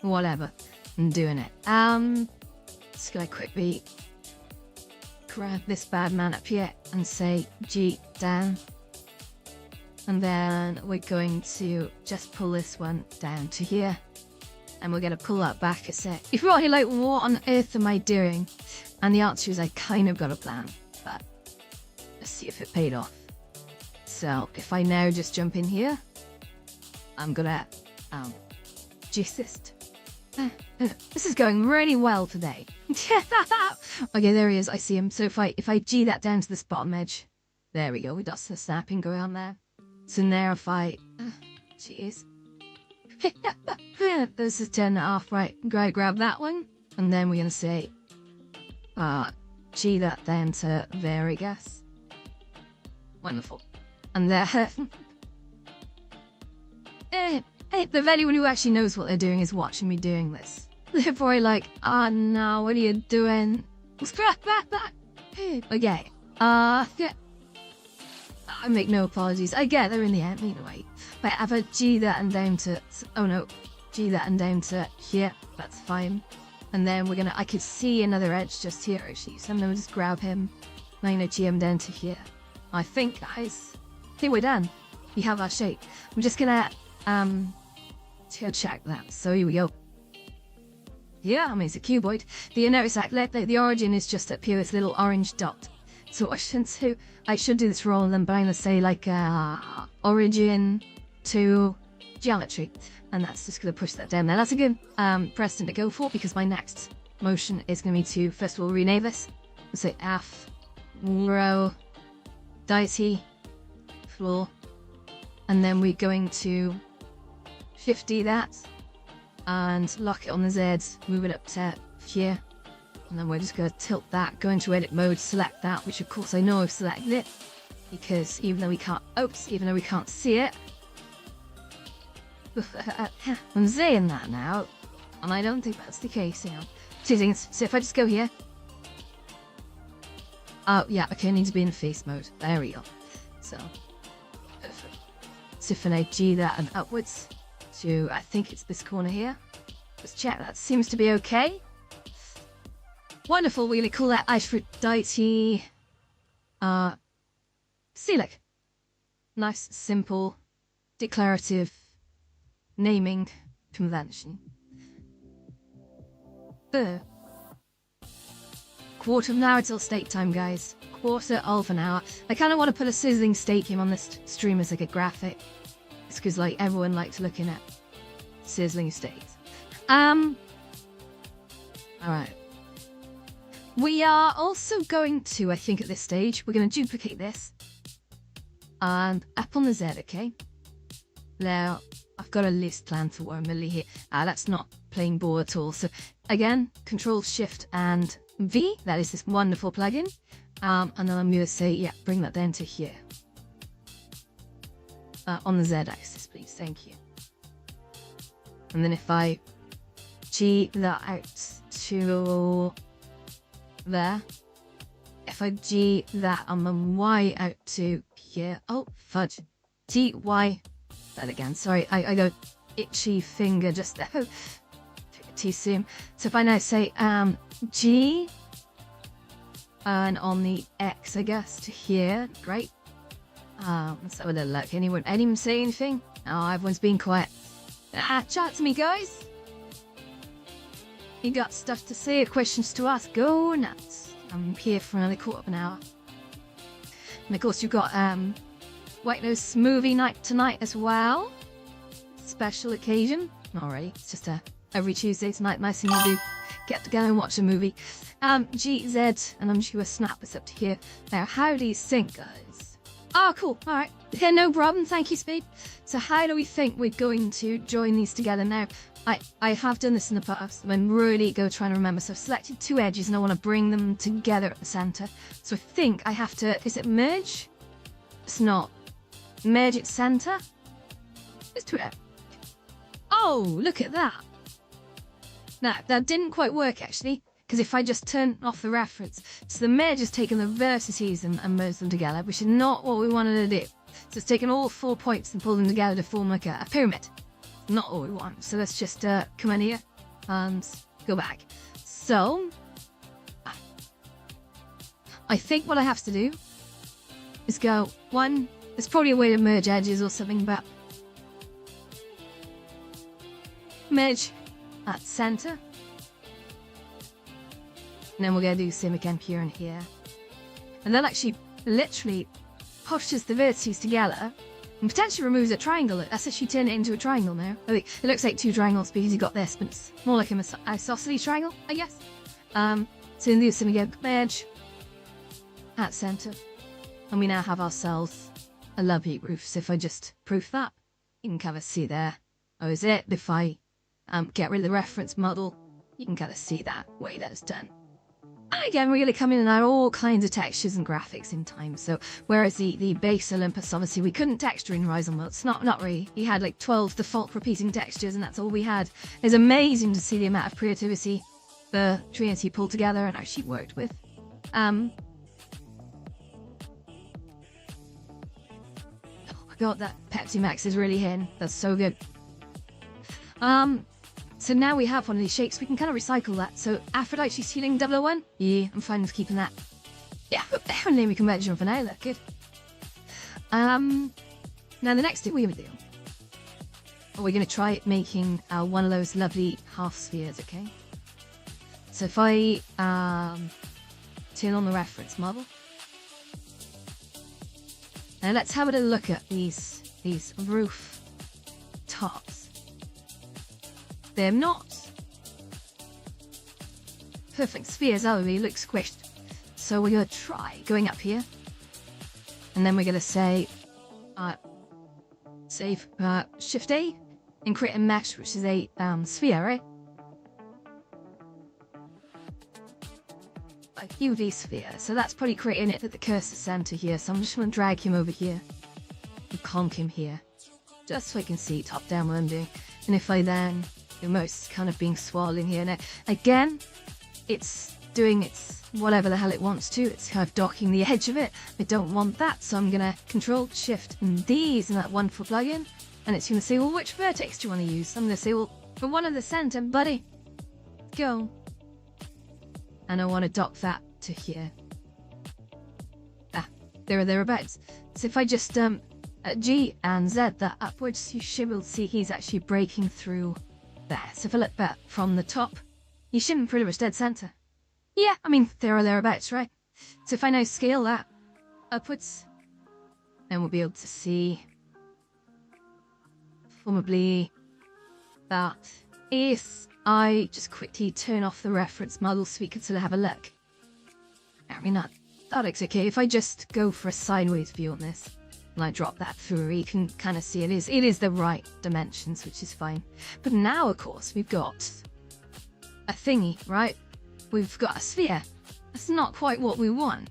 whatever, I'm doing it. Just going to quickly grab this bad man up here and say G down. And then we're going to just pull this one down to here. And we're going to pull that back a sec. You're probably like, what on earth am I doing? And the answer is I kind of got a plan, but let's see if it paid off. So if I now just jump in here, I'm going to G-assist. This is going really well today. Okay, there he is. I see him. So if I G that down to this bottom edge, there we go. We got some snapping going on there. So now if I, jeez, this is 10.5, right? Grab that one, and then we're gonna say, G that down to there, I guess. Wonderful, and there. If anyone who actually knows what they're doing is watching me doing this, they're probably like, oh no, what are you doing? Okay, I make no apologies. I get they're in the end anyway. But if I G that and down to, oh no, G that and down to here, that's fine. And then we're gonna, I could see another edge just here actually, so I'm gonna just grab him. I'm gonna G him down to here. I think, guys, I think we're done. We have our shape. I'm just gonna check that. So here we go. Yeah, I mean it's a cuboid. You notice that the origin is just up here, this little orange dot. So I should do this for all of them, but I'm gonna say like origin to geometry, and that's just going to push that down there. That's a good precedent to go for, because my next motion is going to be to, first of all, rename this. So F, row, deity, floor, and then we're going to Shift D that, and lock it on the Z, move it up to here, and then we're just going to tilt that, go into edit mode, select that, which of course I know I've selected it, because even though we can't see it, I'm saying that now, and I don't think that's the case, you know. Two things, so if I just go here, oh yeah, okay, I need to be in face mode, there we go, so, perfect. So if I G that and upwards to, I think it's this corner here, let's check, that seems to be okay. Wonderful, we're going to call that Aphrodite, Celic. Nice, simple, declarative naming convention. Quarter of an hour till steak time, guys. Quarter of an hour. I kind of want to put a sizzling steak in on this stream as like a graphic. It's because like everyone likes looking at sizzling steaks. Alright. We are also going to, I think at this stage, we're going to duplicate this. And up on the Z, okay? Now, I've got a list planned for what I'm going to here. That's not playing ball at all. So again, Control Shift and V, that is this wonderful plugin. And then I'm going to say, yeah, bring that down to here. On the Z axis, please, thank you. And then if I G that out to there, if I G that on the Y out to here, oh, fudge, T, Y, that again, sorry, I go itchy finger just there, too soon. So if I now say G, and on the X, I guess, to here, great. Let's have a little look. Anyone say anything? Oh, everyone's being quiet. Chat to me, guys. You got stuff to say, questions to ask, go nuts. I'm here for another quarter of an hour. And of course you've got White Nose movie night tonight as well. Special occasion. Alright, it's just every Tuesday tonight, nice thing to do. Get together and watch a movie. GZ, and I'm sure a snap is up to here. Now, how do you think, guys? Oh, cool. Alright. Yeah, no problem. Thank you, Speed. So how do we think we're going to join these together now? I have done this in the past. I'm really trying to remember. So I've selected two edges and I want to bring them together at the center. So I think I have to, is it merge? It's not. Merge at center? Let's do it. Oh, look at that. Now, that didn't quite work actually, because if I just turn off the reference, so the merge has taken the vertices and merged them together, which is not what we wanted to do. So it's taken all 4 points and pulled them together to form like a pyramid. Not what we want. So let's just come in here and go back. So I think what I have to do is go one. There's probably a way to merge edges or something, but merge at center. And then we're going to do the same again here and here. And that actually literally pushes the vertices together and potentially removes a triangle. That's actually turned it into a triangle now. I think it looks like two triangles because you got this, but it's more like an isosceles triangle, I guess. So in the same again, merge at center. And we now have ourselves a lovely roof. So if I just proof that, you can kind of see there. Oh, is it? If I get rid of the reference model, you can kind of see that way that it's done. And again, we're going to come in and add all kinds of textures and graphics in time. So whereas the base Olympus, obviously, we couldn't texture in Rise on Worlds. Not really. He had like 12 default repeating textures, and that's all we had. It's amazing to see the amount of creativity the Trinity pulled together and actually worked with. Oh my god, that Pepsi Max is really hitting. That's so good. So now we have one of these shapes, we can kind of recycle that. So Aphrodite Ceiling 001? Yeah, I'm fine with keeping that. Yeah, and then we can measure them for now, that's good. Now the next thing we're going to do, we're going to try making one of those lovely half spheres, okay? So if I turn on the reference model, now let's have a look at these roof tops. They're not. Perfect spheres already look squished. So we're going to try going up here. And then we're going to say, save Shift A and create a mesh, which is a sphere, right? A UV sphere. So that's probably creating it at the cursor center here. So I'm just going to drag him over here and conk him here, just so I can see top down what I'm doing. And if I then do most kind of being swirling here now, again, it's doing its whatever the hell it wants to. It's kind of docking the edge of it. I don't want that, so I'm gonna Control Shift and D's in that wonderful plugin, and it's gonna say, well, which vertex do you want to use? I'm gonna say, well, for one of the center, buddy, go. And I want to dock that to here. There or thereabouts. So if I just G and Z that upwards, you should be able to see he's actually breaking through there. So if I look back from the top, you should be pretty much dead center. Yeah, I mean, there or thereabouts, right? So if I now scale that upwards, then we'll be able to see probably that if I just quickly turn off the reference model so we can sort of have a look. I mean, that looks okay. If I just go for a sideways view on this, and I drop that through, you can kind of see it is the right dimensions, which is fine. But now, of course, we've got a thingy, right? We've got a sphere. That's not quite what we want.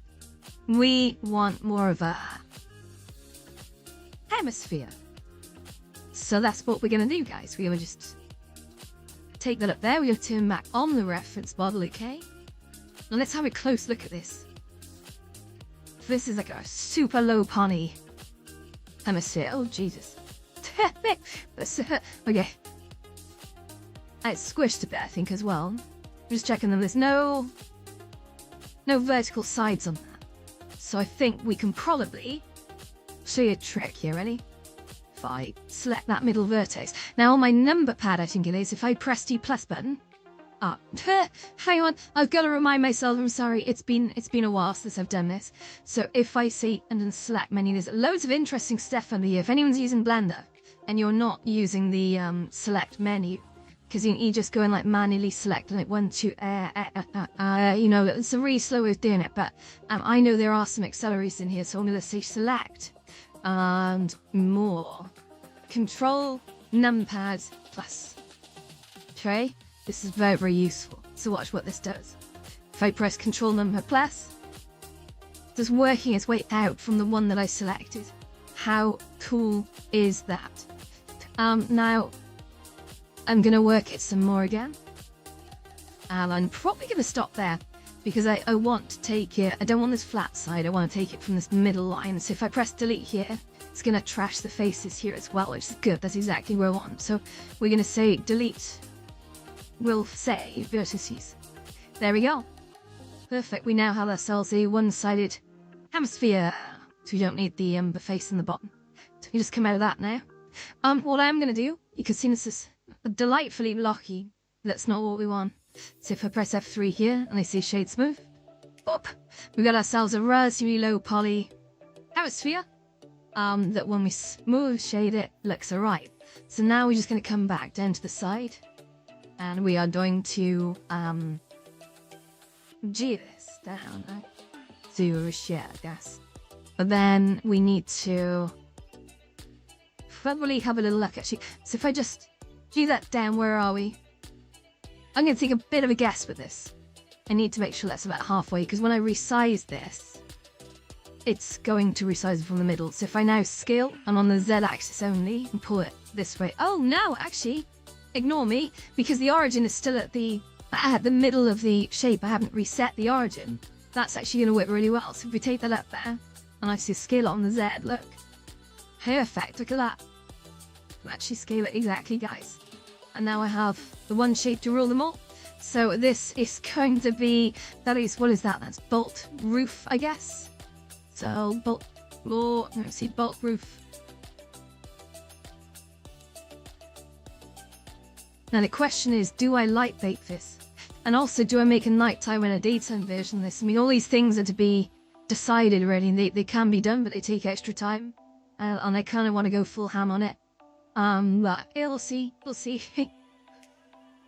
We want more of a hemisphere. So that's what we're going to do, guys. We're going to just take that up there. We're going to turn back on the reference model, okay? Now let's have a close look at this. This is like a super low pony hemisphere. Oh, Jesus. Okay. It's squished a bit, I think, as well. Just checking them. There's no vertical sides on that. So I think we can probably show you a trick here. Ready? If I select that middle vertex. Now on my number pad, I think it is, if I press the plus button. Hang on, I've got to remind myself, I'm sorry, it's been a while since I've done this. So if I see and then select menu, there's loads of interesting stuff under here. If anyone's using Blender and you're not using the select menu, because you just go and like manually select like 1, 2, you know, it's a really slow way of doing it, but I know there are some accelerators in here, so I'm going to say select and more. Control numpad plus. Okay, this is very, very useful. So watch what this does. If I press Control numpad plus, it's just working its way out from the one that I selected. How cool is that? Now, I'm going to work it some more again. And I'm probably going to stop there because I want to take it. I don't want this flat side. I want to take it from this middle line. So if I press delete here, it's going to trash the faces here as well, which is good. That's exactly where I want. So we're going to say delete. We'll say vertices. There we go. Perfect. We now have ourselves a one-sided hemisphere. So we don't need the face in the bottom. So you just come out of that now. What I'm going to do, you can see this is delightfully blocky. That's not what we want. So if I press F3 here and I see shade smooth, up, we got ourselves a relatively low poly hemisphere. That when we smooth shade it, looks alright. So now we're just going to come back down to the side, and we are going to G this down to share gas. But then we need to probably have a little look actually. So if I just G that down, where are we? I'm going to take a bit of a guess with this. I need to make sure that's about halfway, because when I resize this, it's going to resize from the middle. So if I now scale and on the Z axis only and pull it this way. Oh no, actually, ignore me, because the origin is still at the middle of the shape. I haven't reset the origin. That's actually going to work really well. So if we take that up there and I see scale it on the Z, look. Perfect, look at that. Actually scale it exactly, guys. And now I have the one shape to rule them all. So this is going to be, that is, what is that? That's bolt roof, I guess. So bolt floor, let's see, bolt roof. Now the question is, do I light bake this? And also, do I make a nighttime and a daytime version of this? I mean, all these things are to be decided really. They can be done, but they take extra time. And I kind of want to go full ham on it. But we'll see. We'll see.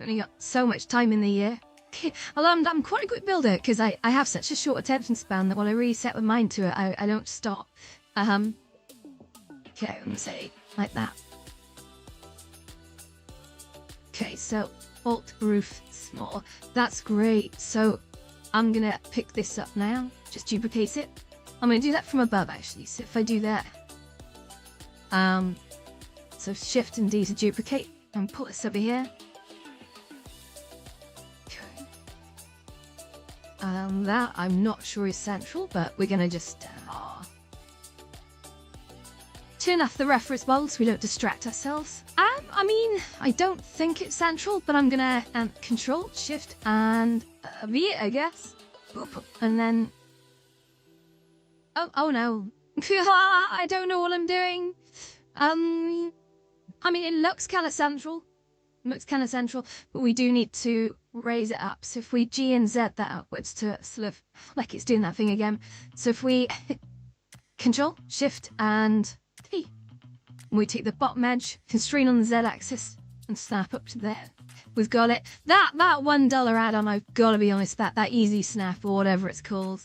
Only got so much time in the year. Well, I'm quite a good builder because I have such a short attention span that when I really set my mind to it, I don't stop. Okay, let me say like that. Okay, so alt roof small. That's great. So I'm gonna pick this up now. Just duplicate it. I'm gonna do that from above actually. So if I do that, so Shift and D to duplicate and put this over here. Okay. That I'm not sure is central, but we're gonna just turn off the reference model so we don't distract ourselves. I mean, I don't think it's central, but I'm gonna Control Shift and V, I guess, and then oh no, I don't know what I'm doing. I mean, it looks kind of central. But we do need to raise it up. So if we G and Z that upwards to sort of like it's doing that thing again. So if we Control Shift and T, we take the bottom edge, constrain on the Z axis, and snap up to there. We've got it. That $1 add-on, I've got to be honest, that easy snap or whatever it's called,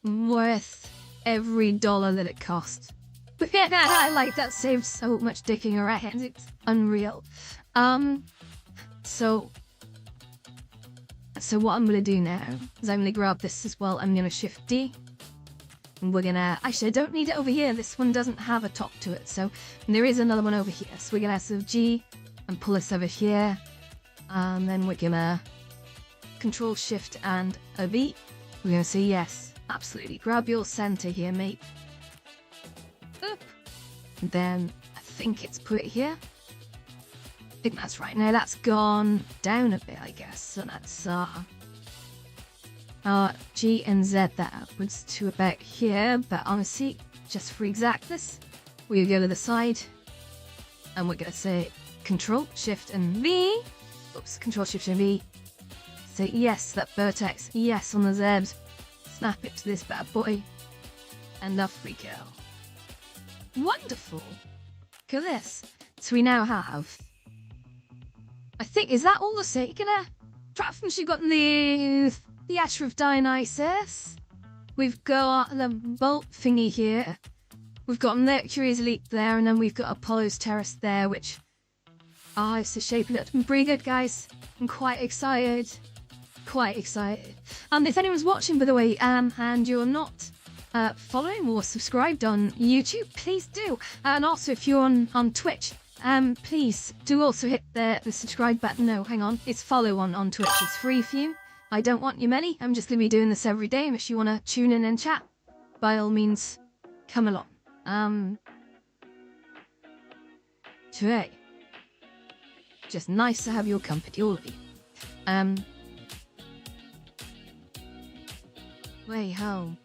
worth every dollar that it cost. But yeah, I like that. Saves so much dicking around. It's unreal. So what I'm gonna do now is I'm gonna grab this as well. I'm gonna Shift D. And we're gonna, actually I don't need it over here. This one doesn't have a top to it. So there is another one over here. So we're gonna sort of G and pull this over here. And then we're gonna Control Shift and a V. We're gonna say yes, absolutely. Grab your center here, mate. Up. And then I think it's put it here. I think that's right. Now that's gone down a bit, I guess. So that's G and Z that upwards to about here. But honestly, just for exactness, we go to the side, and we're gonna say Control Shift and V. Oops, Control Shift and V. Say yes, that vertex. Yes on the Z. Snap it to this bad boy, and off we go. Wonderful. Look at this. So we now have, I think, is that all the circular platforms? You've got the Theatre of Dionysus. We've got the bolt thingy here. We've got Mercury's leap there, and then we've got Apollo's terrace there, which it's the shape of it. Pretty good, guys. I'm quite excited. Quite excited. And if anyone's watching, by the way, and you're not following or subscribed on YouTube, please do. And also, if you're on Twitch, please do also hit the subscribe button. No, hang on. It's follow on Twitch. It's free for you. I don't want you many. I'm just going to be doing this every day. And if you want to tune in and chat, by all means, come along. Today, just nice to have your company, all of you. Way home.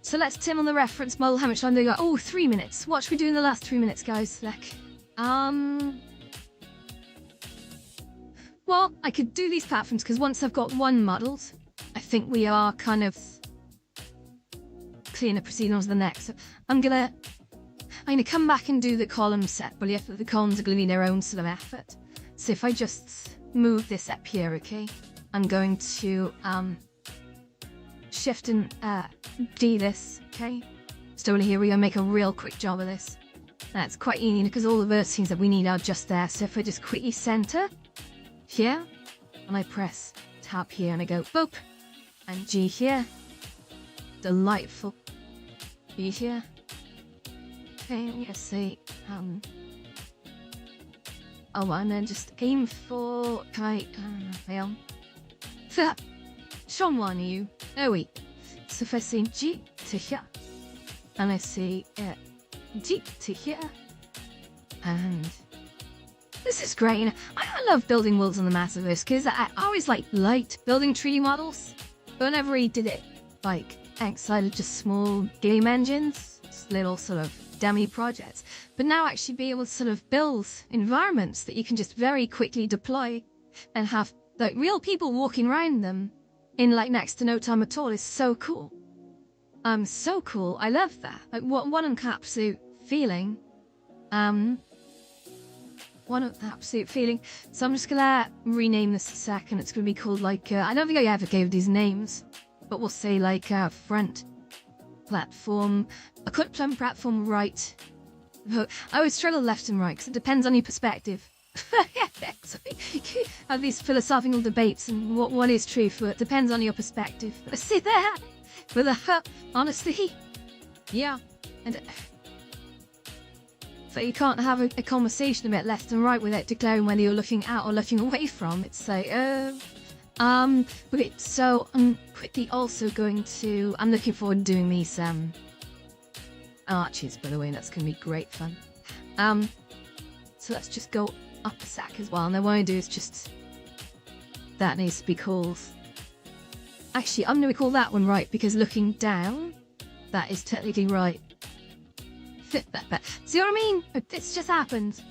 So let's Tim on the reference model. How much time do we got? Oh, 3 minutes. What should we do in the last 3 minutes, guys? Well, I could do these platforms because once I've got one modelled, I think we are kind of clear to proceed on to the next. So I'm gonna come back and do the column set, but the columns are gonna be their own sort of effort. So if I just move this up here, okay, I'm going to Shift and D this, okay? So here we go, make a real quick job of this. That's quite easy because all the vertices that we need are just there. So if I just quickly center here, and I press tab here and I go boop, and G here, delightful. B here. Okay, I'm gonna say and then just aim for Sean one you. Oh wait. So if I say G to here, and I say G to here, and this is great. I love building worlds on the Massiverse because I always liked building 3D models, but I never really did it like outside of just small game engines, just little sort of dummy projects. But now actually be able to sort of build environments that you can just very quickly deploy and have like real people walking around them in like next to no time at all is so cool. So cool. I love that. Like one absolute feeling. One absolute feeling. So I'm just gonna rename this a second. It's gonna be called like, I don't think I ever gave these names, but we'll say like front platform. I could plumb platform right. But I always struggle left and right because it depends on your perspective. Have these philosophical debates and what is truth, but it depends on your perspective. See that? With honestly, yeah. And so you can't have a conversation about left and right without declaring whether you're looking out or looking away from. It's like, wait, so I'm quickly also going to, I'm looking forward to doing these, arches, by the way, that's going to be great fun. So let's just go up a sack as well, and then what I do is just, that needs to be called, actually, I'm going to call that one right, because looking down, that is technically right. See what I mean? It's just happened.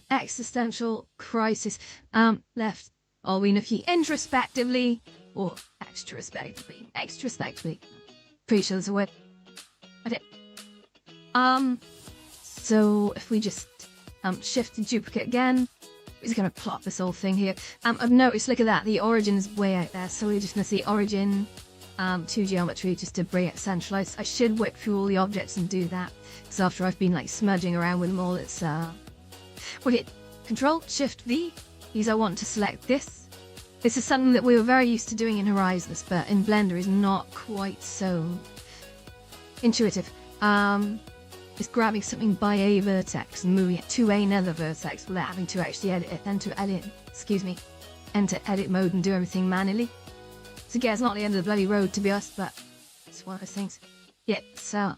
Existential crisis. Left. Are we looking introspectively or extrospectively? Extrospectively. Pretty sure there's a way. I did. So if we just shift and duplicate again, we're just gonna plot this whole thing here. I've noticed, look at that, the origin is way out there, so we're just gonna see origin to geometry just to bring it centralized. I should whip through all the objects and do that, because after I've been like smudging around with them all, it's we'll hit Control Shift V. These I want to select this. This is something that we were very used to doing in Horizons, but in Blender is not quite so intuitive. It's grabbing something by a vertex and moving it to another vertex without having to actually edit it, then to edit, enter edit mode and do everything manually. So yeah, it's not the end of the bloody road, to be honest, but it's one of those things. Yeah, so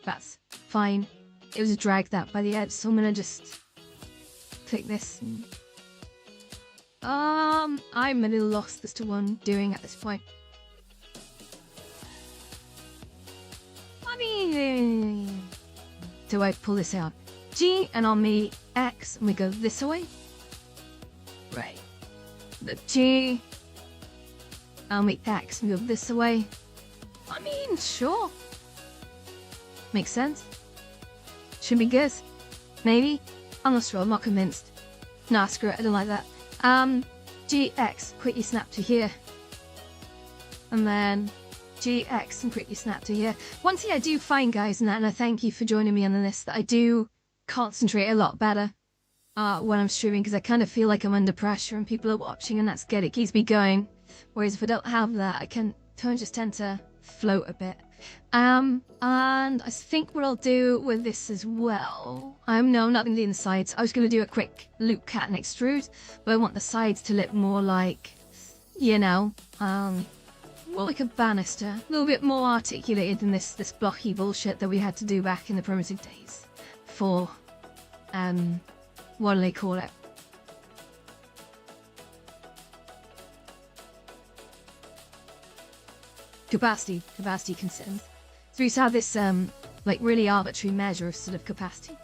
that's fine. It was a drag that by the edge, so I'm gonna just click this. I'm a little lost as to what I'm doing at this point. I mean, do I pull this out? G, and on me X, and we go this way. Right. The G. I'll make X and go this way. I mean, sure. Makes sense. Should be good. Maybe. I'm not sure, I'm not convinced. Nah, screw it, I don't like that. GX, quickly snap to here. And then GX and quickly snap to here. One thing I do find, guys, and I thank you for joining me on this, that I do concentrate a lot better when I'm streaming, because I kind of feel like I'm under pressure and people are watching, and that's good, it keeps me going. Whereas if I don't have that, I can just tend to float a bit. And I think what I'll do with this as well, no, I'm not going to do the sides. I was going to do a quick loop cut and extrude, but I want the sides to look more like, you know, more like a banister, a little bit more articulated than this blocky bullshit that we had to do back in the primitive days for, what do they call it? Capacity concerns. So we used to have this like really arbitrary measure of sort of capacity,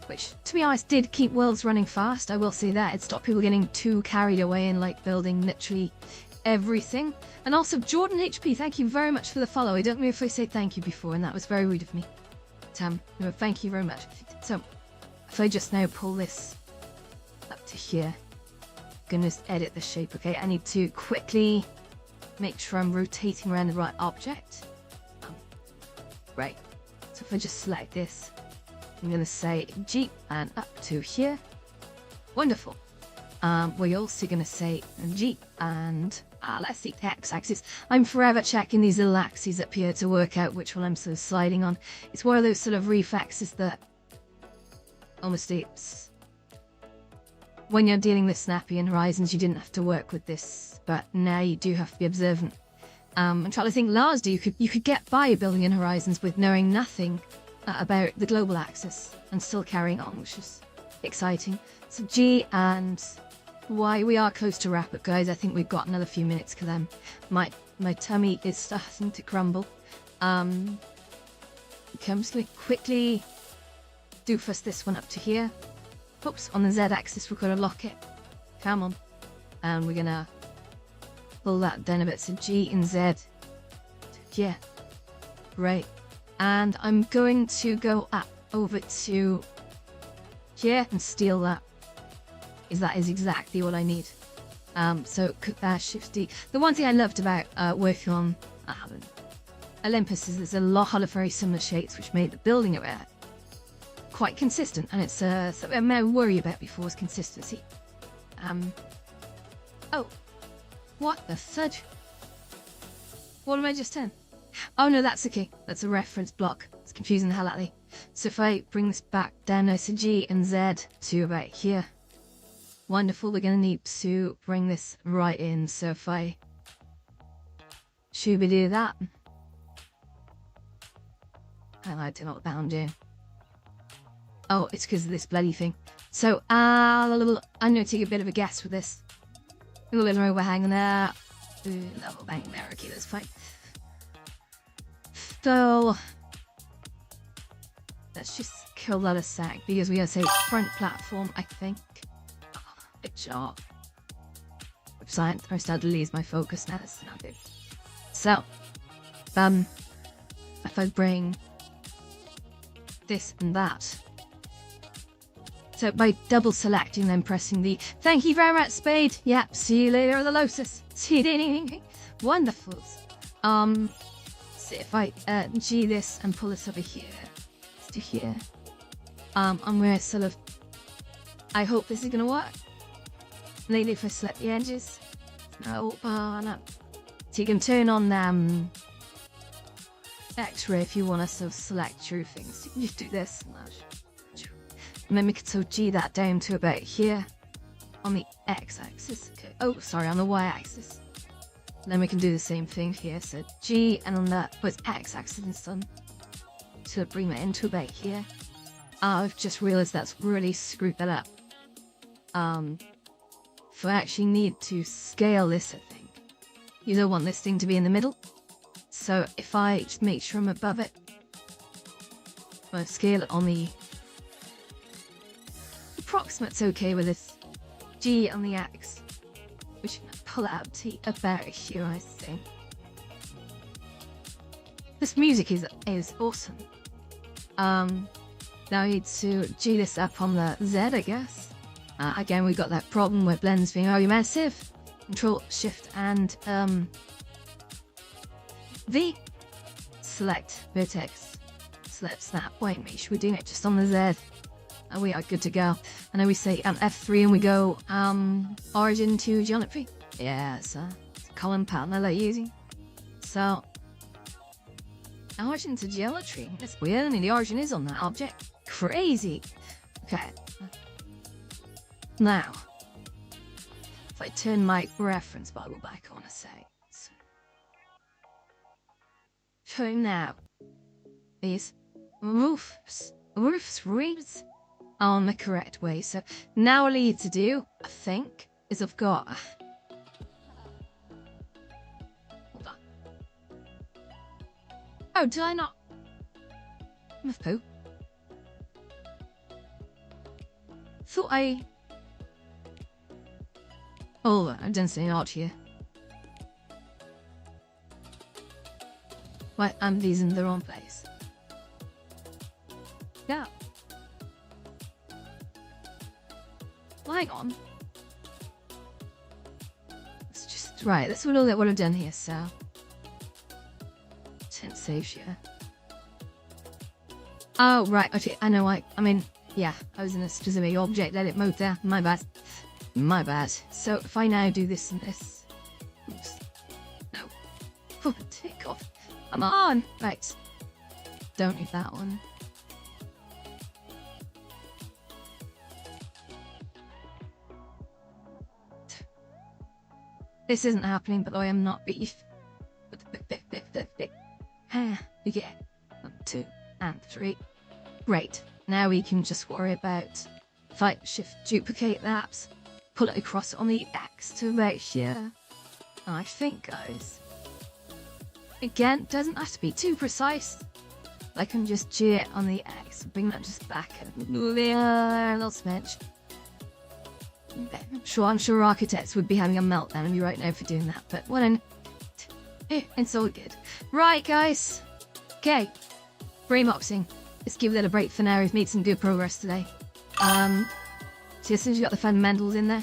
which to be honest did keep worlds running fast. I will say that it stopped people getting too carried away and like building literally everything. And also Jordan HP, thank you very much for the follow. I don't know if I said thank you before, and that was very rude of me. No, thank you very much. So if I just now pull this up to here, I'm gonna just edit the shape. Okay, I need to quickly make sure I'm rotating around the right object. Right, so if I just select this, I'm going to say G and up to here. Wonderful. We're also going to say G and let's see, X-axis. I'm forever checking these little axes up here to work out which one I'm sort of sliding on. It's one of those sort of reflexes that almost it's... When you're dealing with Snappy and Horizons, you didn't have to work with this, but now you do have to be observant. I'm trying to think, largely you could get by building in Horizons with knowing nothing about the global axis and still carrying on, which is exciting. So G and Y, we are close to wrap up, guys. I think we've got another few minutes because my tummy is starting to crumble. I'm just going to quickly doofus this one up to here. Oops, on the Z-axis we're going to lock it. Come on. And we're going to pull that down a bit. So G and Z. Yeah. Right. And I'm going to go up over to here and steal that. That is exactly what I need. So Shift D. The one thing I loved about working on Olympus is there's a lot of very similar shapes which made the building of it quite consistent, and it's something I worry about before is consistency. Oh, what the fudge? What am I just saying? Oh no, that's okay. That's a reference block. It's confusing the hell out of me. So if I bring this back down now to G and Z to about here. Wonderful, we're going to need to bring this right in. So if I should we do that? And I don't know what that I'm doing. Oh, it's because of this bloody thing. So I'm going to take a bit of a guess with this. A little bit of overhang there. Level bang there. Okay, that's fine. So let's just kill that a sec because we gotta say front platform, I think. Good job. Website, I started to lose my focus now. That's not good. So, if I bring this and that. So by double selecting, then pressing the thank you very much, Spade. Yep, see you later, the Lotus. See you. Wonderful. So if I G this and pull this over here to here, I'm gonna sort of. I hope this is gonna work. Lately, if I select the edges, no. So you can turn on X-ray if you want to sort of select your things. You can just do this and that. And then we could sort of G that down to about here on the X-axis. Okay. Oh, sorry, on the Y-axis. And then we can do the same thing here. So G and on the X-axis and some to bring that into about here. I've just realized that's really screwed that up. So I actually need to scale this, I think. You don't want this thing to be in the middle. So if I just make sure I'm above it, I'll scale it on the approximate's okay with this G on the X, which pull out to about here, I think. This music is awesome. Now I need to G this up on the Z, I guess. Again, we got that problem where blends being very massive. Control, Shift, and V. Select vertex. Select snap. Wait, make sure we're doing it just on the Z. And we are good to go. And then we say F3 and we go origin to geometry. Yeah, it's a common pattern I like using. So origin to geometry. That's weird. I mean, the origin is on that object. Crazy. Okay. Now, if I turn my reference Bible back on a sec. So now, these roofs reads on the correct way. So now all I need to do, I think, is I've got. Hold on. Oh, did I not? I'm a poo. Thought I. Oh, I didn't say art here. Why, these in the wrong place. Yeah. Hang on. It's just right. That's what I've done here. So, didn't save here. Oh right. Okay. I know. I mean, yeah. I was in a specific object. Let it move there. My bad. My bad. So if I now do this and this. Oops. No. Oh, take off. Come on. Right. Don't need that one. This isn't happening, but I am not beef. You get 1, 2, and 3. Great. Now we can just worry about if I shift duplicate that, pull it across on the X to about here. I think, guys. Again, doesn't have to be too precise. I can just G it on the X, bring that just back a little smidge. I'm sure architects would be having a meltdown of me right now for doing that, but it's all good. Right, guys. Okay. Brainboxing. Let's give that a break for now. We've made some good progress today. So as soon as you got the fundamentals in there,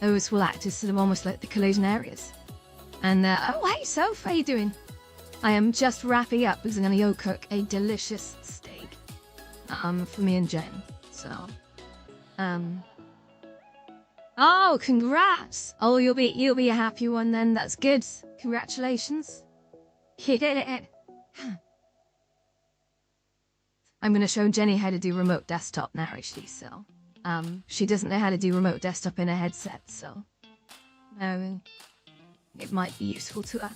those will act as sort of almost like the collision areas. And, oh, hey, Soph, how you doing? I am just wrapping up because I'm going to go cook a delicious steak, for me and Jen. So, oh, congrats! Oh, you'll be a happy one then. That's good. Congratulations. I'm going to show Jenny how to do remote desktop now, actually, so... she doesn't know how to do remote desktop in a headset, so... it might be useful to her.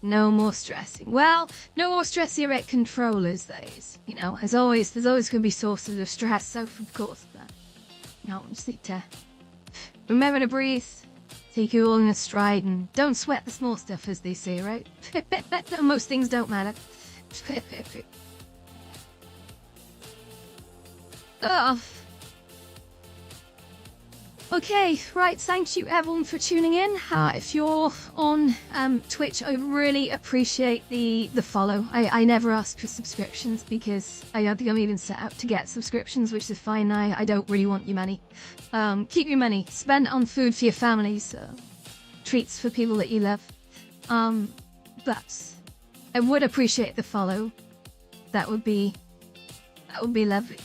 No more stressing. Well, no more stressing about controllers, those. You know, there's always going to be sources of stress, so of course, but... You know, just need to... Remember to breathe, take it all in a stride, and don't sweat the small stuff, as they say, right? Most things don't matter. Ugh. Okay, right, thank you everyone for tuning in. If you're on Twitch, I really appreciate the follow. I never ask for subscriptions because I don't think I'm even set up to get subscriptions, which is fine. I don't really want your money. Keep your money. Spend it on food for your families, treats for people that you love. But I would appreciate the follow. That would be lovely.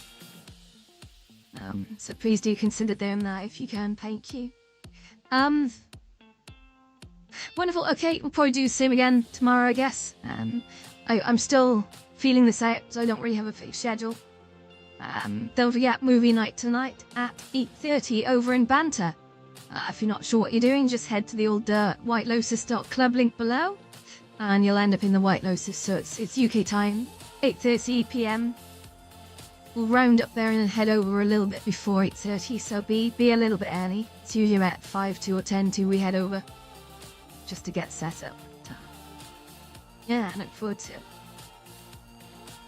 So please do consider doing that if you can. Thank you. Wonderful. Okay, we'll probably do the same again tomorrow, I guess. I'm still feeling this out, so I don't really have a fixed schedule. Don't forget movie night tonight at 8:30 over in Banter. If you're not sure what you're doing, just head to the old whitelotus.club link below, and you'll end up in the White Lotus. So it's UK time, 8:30 p.m. We'll round up there and then head over a little bit before 8:30, so be a little bit early. It's usually about 5 or 10 to we head over, just to get set up. Yeah, I look forward to it.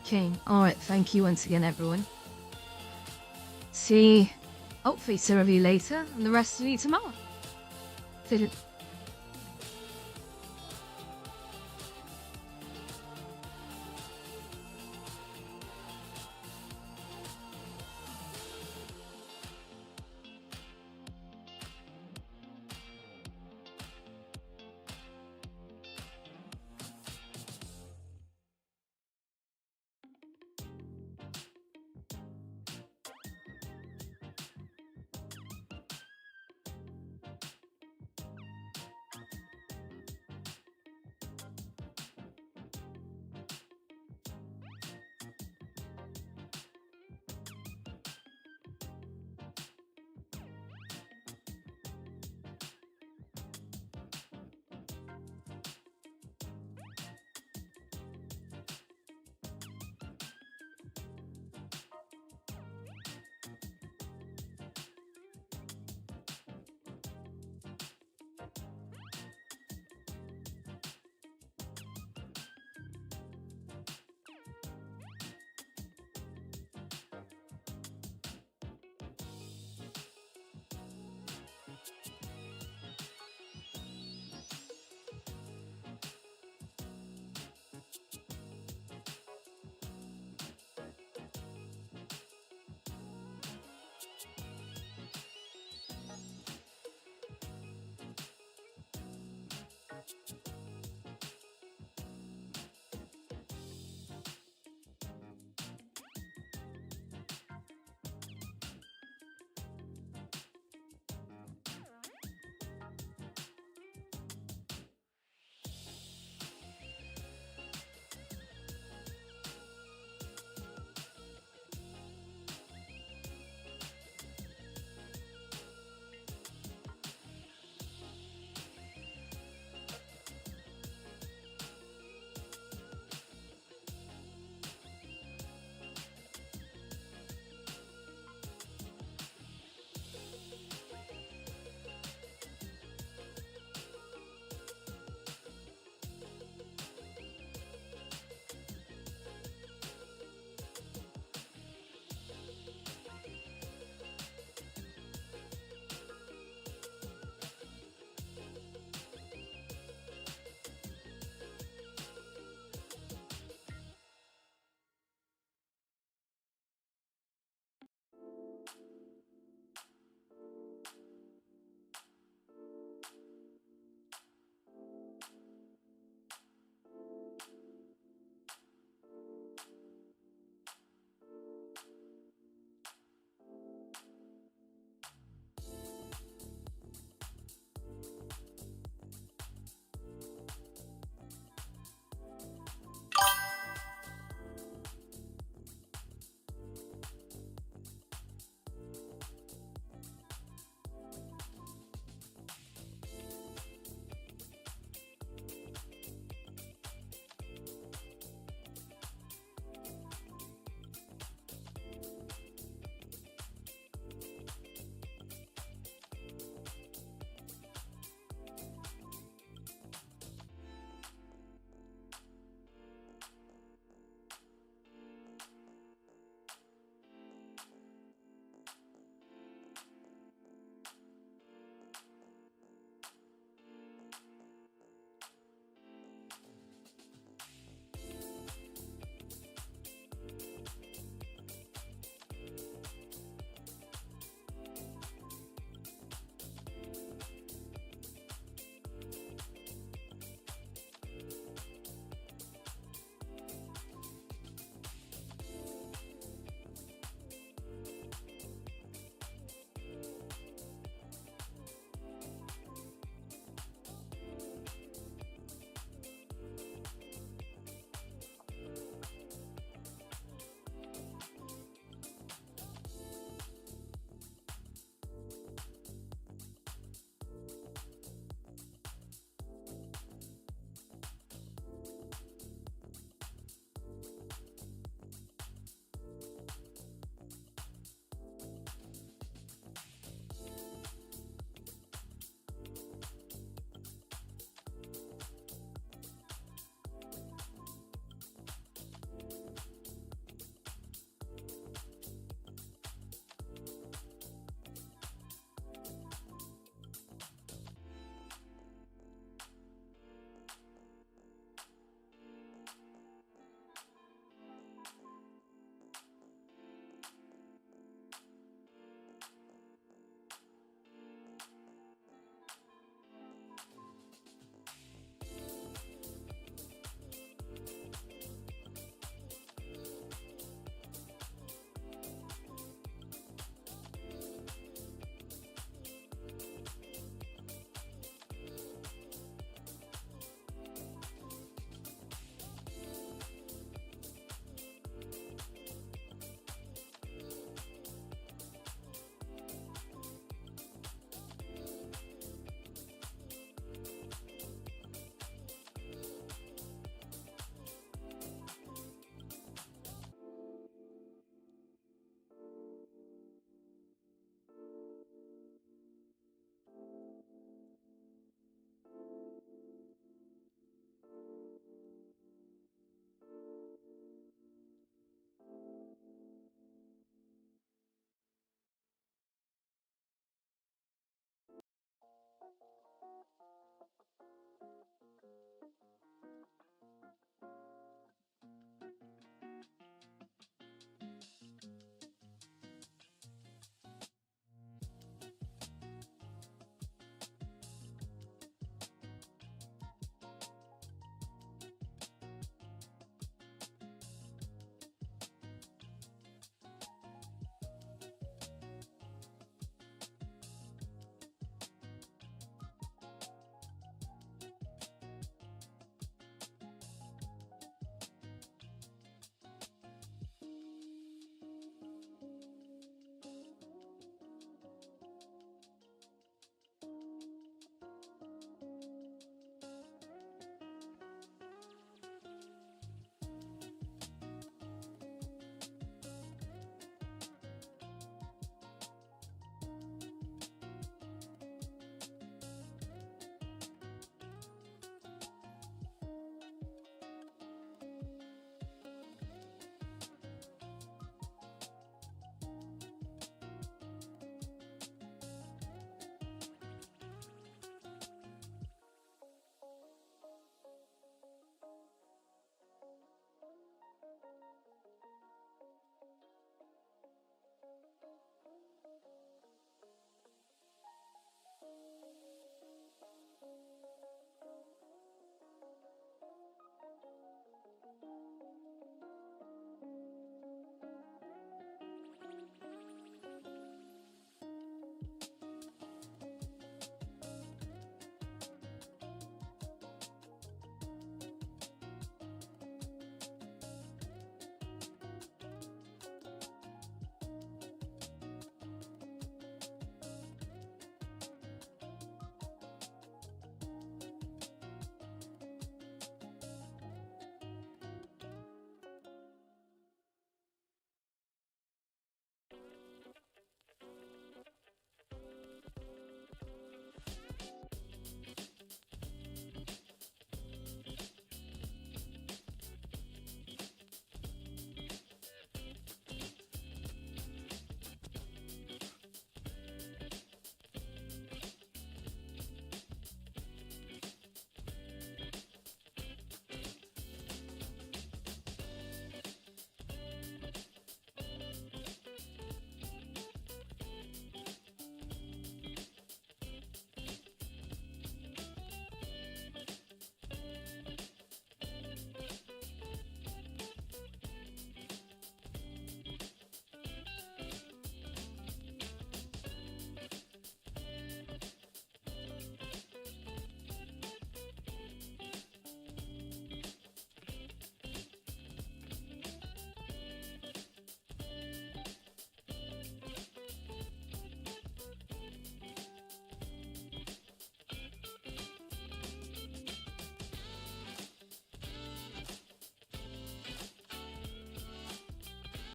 Okay, alright, thank you once again everyone. See, hopefully some of you later, and the rest of you tomorrow.